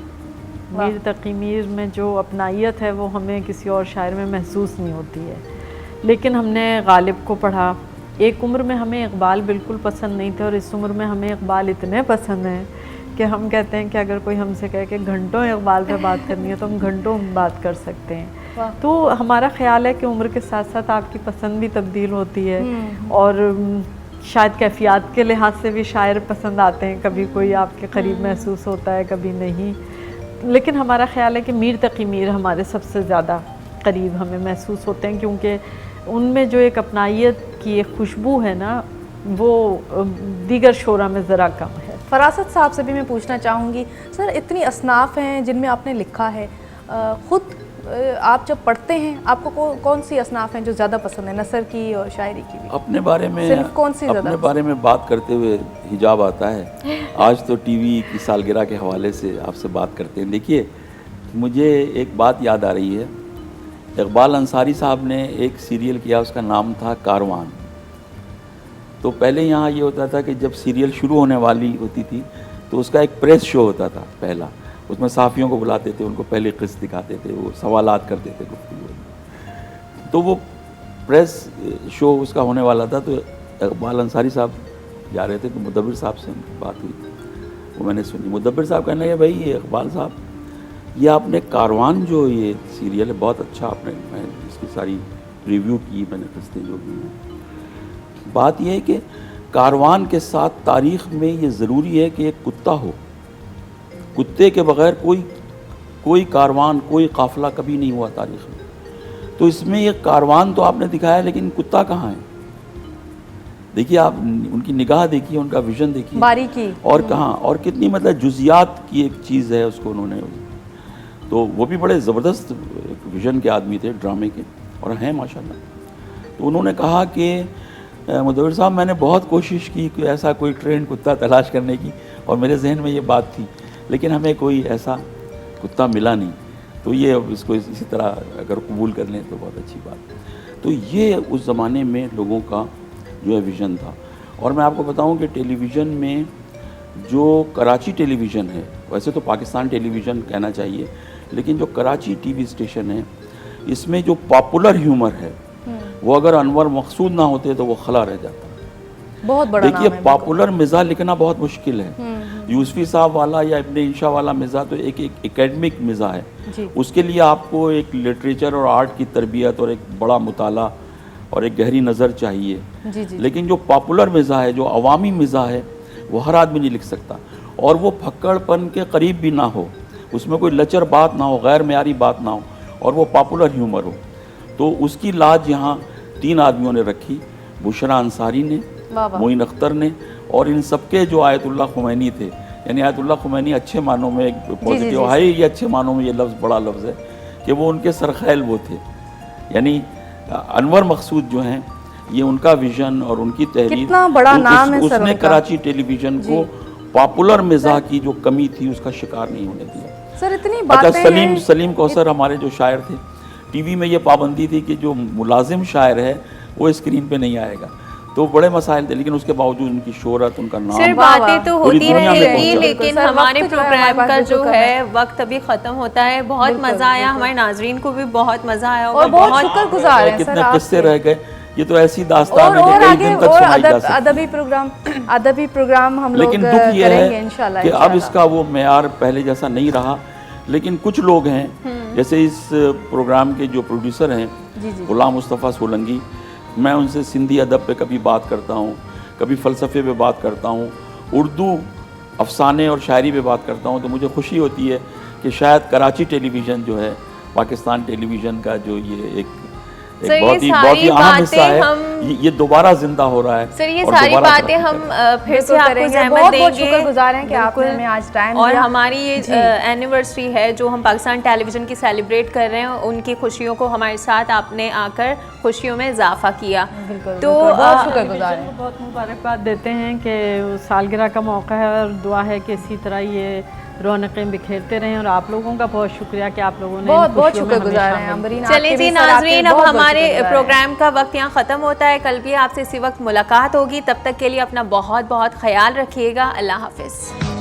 तकी मीर में जो अपनाइयत है वो हमें किसी और शायर में महसूस नहीं होती है। लेकिन हमने गालिब को पढ़ा, एक उम्र में हमें इकबाल बिल्कुल पसंद नहीं थे और इस उम्र में हमें इकबाल इतने पसंद हैं कि हम कहते हैं कि अगर कोई हमसे कहे कि घंटों इकबाल पे बात करनी है तो हम घंटों बात कर सकते हैं। तो हमारा ख्याल है कि उम्र के साथ साथ आपकी पसंद भी तब्दील होती है और शायद कैफियत के लिहाज से भी शायर पसंद आते हैं, कभी कोई आपके करीब महसूस होता है कभी नहीं। लेकिन हमारा ख्याल है कि मीर तकी मीर हमारे सबसे ज़्यादा करीब हमें महसूस होते हैं, क्योंकि उनमें जो एक अपनाइयत की एक खुशबू है ना, वो दीगर शोरा में ज़रा कम है। फरासत साहब से भी मैं पूछना चाहूँगी, सर इतनी असनाफ़ हैं जिनमें आपने लिखा है, ख़ुद आप जब पढ़ते हैं आपको कौन सी असनाफ़ हैं जो ज़्यादा पसंद है, नसर की और शायरी की भी? अपने बारे में सिर्फ कौन सी ज़्यादा? अपने बारे में बात करते हुए हिजाब आता है। आज तो टीवी की सालगिरह के हवाले से आपसे बात करते हैं। देखिए, मुझे एक बात याद आ रही है, इकबाल अंसारी साहब ने एक सीरियल किया, उसका नाम था कारवान। तो पहले यहाँ ये होता था कि जब सीरियल शुरू होने वाली होती थी तो उसका एक प्रेस शो होता था पहला, उसमें सहाफ़ियों को बुलाते थे, उनको पहले किस्त दिखाते थे, वो सवालात करते थे गुफ्तगू। तो वो प्रेस शो उसका होने वाला था, तो इकबाल अंसारी साहब जा रहे थे, तो मुदब्बिर साहब से उनकी बात हुई, वो मैंने सुनी। मुदब्बिर साहब कहने लगे, भाई ये इकबाल साहब, ये आपने कारवान जो ये सीरियल है बहुत अच्छा, आपने, मैं इसकी सारी रिव्यू की, मैंने किस्तें जो भी हैं। बात यह है कि कारवान के साथ तारीख़ में ये ज़रूरी है कि एक कुत्ता हो, कुत्ते के बग़ैर कोई कारवान, कोई काफ़िला कभी नहीं हुआ तारीख़ में। तो इसमें ये कारवान तो आपने दिखाया, लेकिन कुत्ता कहाँ है? देखिए, आप उनकी निगाह देखिए, उनका विज़न देखिए, बारीकी, और कहाँ, और कितनी मतलब जुज़ियात की एक चीज़ है, उसको उन्होंने, तो वो भी बड़े ज़बरदस्त विज़न के आदमी थे ड्रामे के, और हैं माशाल्लाह। तो उन्होंने कहा कि मुदव्विर साहब, मैंने बहुत कोशिश की कि ऐसा कोई ट्रेंड कुत्ता तलाश करने की, और मेरे जहन में ये बात थी, लेकिन हमें कोई ऐसा कुत्ता मिला नहीं। तो ये अब इसको इसी तरह अगर कबूल कर लें तो बहुत अच्छी बात। तो ये उस ज़माने में लोगों का जो है विज़न था। और मैं आपको बताऊं कि टेलीविज़न में जो कराची टेलीविज़न है, वैसे तो पाकिस्तान टेलीविज़न कहना चाहिए, लेकिन जो कराची टीवी स्टेशन है, इसमें जो पॉपुलर ह्यूमर है वो अगर अनवर मकसूद ना होते तो वो खला रह जाता। बहुत बड़ा देखिए, नाम है। पॉपुलर मिज़ाह लिखना बहुत मुश्किल है। यूसुफी साहब वाला या इब्ने इंशा वाला मिज़ाह तो एक एकेडमिक मिज़ाह है, उसके लिए आपको एक लिटरेचर और आर्ट की तरबियत और एक बड़ा मुताला और एक गहरी नज़र चाहिए। लेकिन जो पॉपुलर मिज़ाह है, जो अवामी मिज़ाह है, वो हर आदमी नहीं लिख सकता, और वो फक्कड़पन के करीब भी ना हो, उसमें कोई लचर बात ना हो, गैर मेयारी बात ना हो, और वो पॉपुलर ह्यूमर हो। तो उसकी लाज यहाँ 3 आदमियों ने रखी, बुशरा अंसारी ने, मोइन अख्तर ने, और इन सबके जो आयतुल्लाह खुमैनी थे। यानी आयतुल्लाह खुमैनी अच्छे मानों में, एक पॉजिटिव है, ये अच्छे मानों में ये लफ्ज़ बड़ा लफ्ज़ है कि वो उनके सरखैल वो थे। यानी अनवर मकसूद जो हैं یہ ان کا ویژن اور ان کی تحریر. کتنا بڑا نام ہے اس سر نے ان کا. کراچی ٹیلی ویژن کو پاپولر مزاح کی جو کمی تھی اس کا شکار نہیں ہونے دیا. سر اتنی اچھا باتیں سلیم کوثر ہمارے جو شاعر تھے, ٹی وی میں یہ پابندی تھی کہ جو ملازم شاعر ہے وہ اسکرین پہ نہیں آئے گا, تو بڑے مسائل تھے, لیکن اس کے باوجود ان کی شہرت, ان کا نام سر باتیں تو ہوتی رہے گی, پہنچا. لیکن ہمارے پروگرام کا جو ہے وقت ابھی ختم ہوتا ہے. بہت مزہ آیا, ہمارے ناظرین کو بھی بہت مزہ آیا, اور بہت شکر گزار ہیں کتنے قصے رہ گئے. یہ تو ایسی داستان ہے کہ کئی دن تک سنائی جا سکتی ہے. ادبی پروگرام ہم لوگ لیکن دکھ یہ کریں گے ہے انشاءاللہ کہ اب اس کا وہ معیار پہلے جیسا نہیں رہا. لیکن کچھ لوگ ہیں جیسے اس پروگرام کے جو پروڈیوسر ہیں غلام مصطفیٰ سولنگی, میں ان سے سندھی ادب پہ کبھی بات کرتا ہوں, کبھی فلسفے پہ بات کرتا ہوں, اردو افسانے اور شاعری پہ بات کرتا ہوں, تو مجھے خوشی ہوتی ہے کہ شاید کراچی ٹیلی ویژن جو ہے, پاکستان ٹیلی ویژن کا جو یہ ایک بہت ہی اہم حصہ ہے, یہ دوبارہ زندہ ہو رہا ہے. سر یہ ساری باتیں ہم پھر سے آپ کو زحمت دیں گے. شکر گزار ہیں کہ آپ نے ہمیں آج ٹائم دیا, اور ہماری یہ اینیورسری ہے جو ہم پاکستان ٹیلی ویژن کی سیلیبریٹ کر رہے ہیں, ان کی خوشیوں کو ہمارے ساتھ آپ نے آ کر خوشیوں میں اضافہ کیا. تو بہت شکر گزار ہیں, بہت مبارکباد دیتے ہیں کہ سالگرہ کا موقع ہے, اور دعا ہے کہ اسی طرح یہ رونقیں بکھیرتے رہیں, اور آپ لوگوں کا بہت شکریہ کہ آپ لوگوں نے بہت شکر گزار ہیں. چلیں جی ناظرین, اب ہمارے پروگرام کا وقت یہاں ختم ہوتا ہے. کل بھی آپ سے اسی وقت ملاقات ہوگی, تب تک کے لیے اپنا بہت بہت خیال رکھیے گا. اللہ حافظ.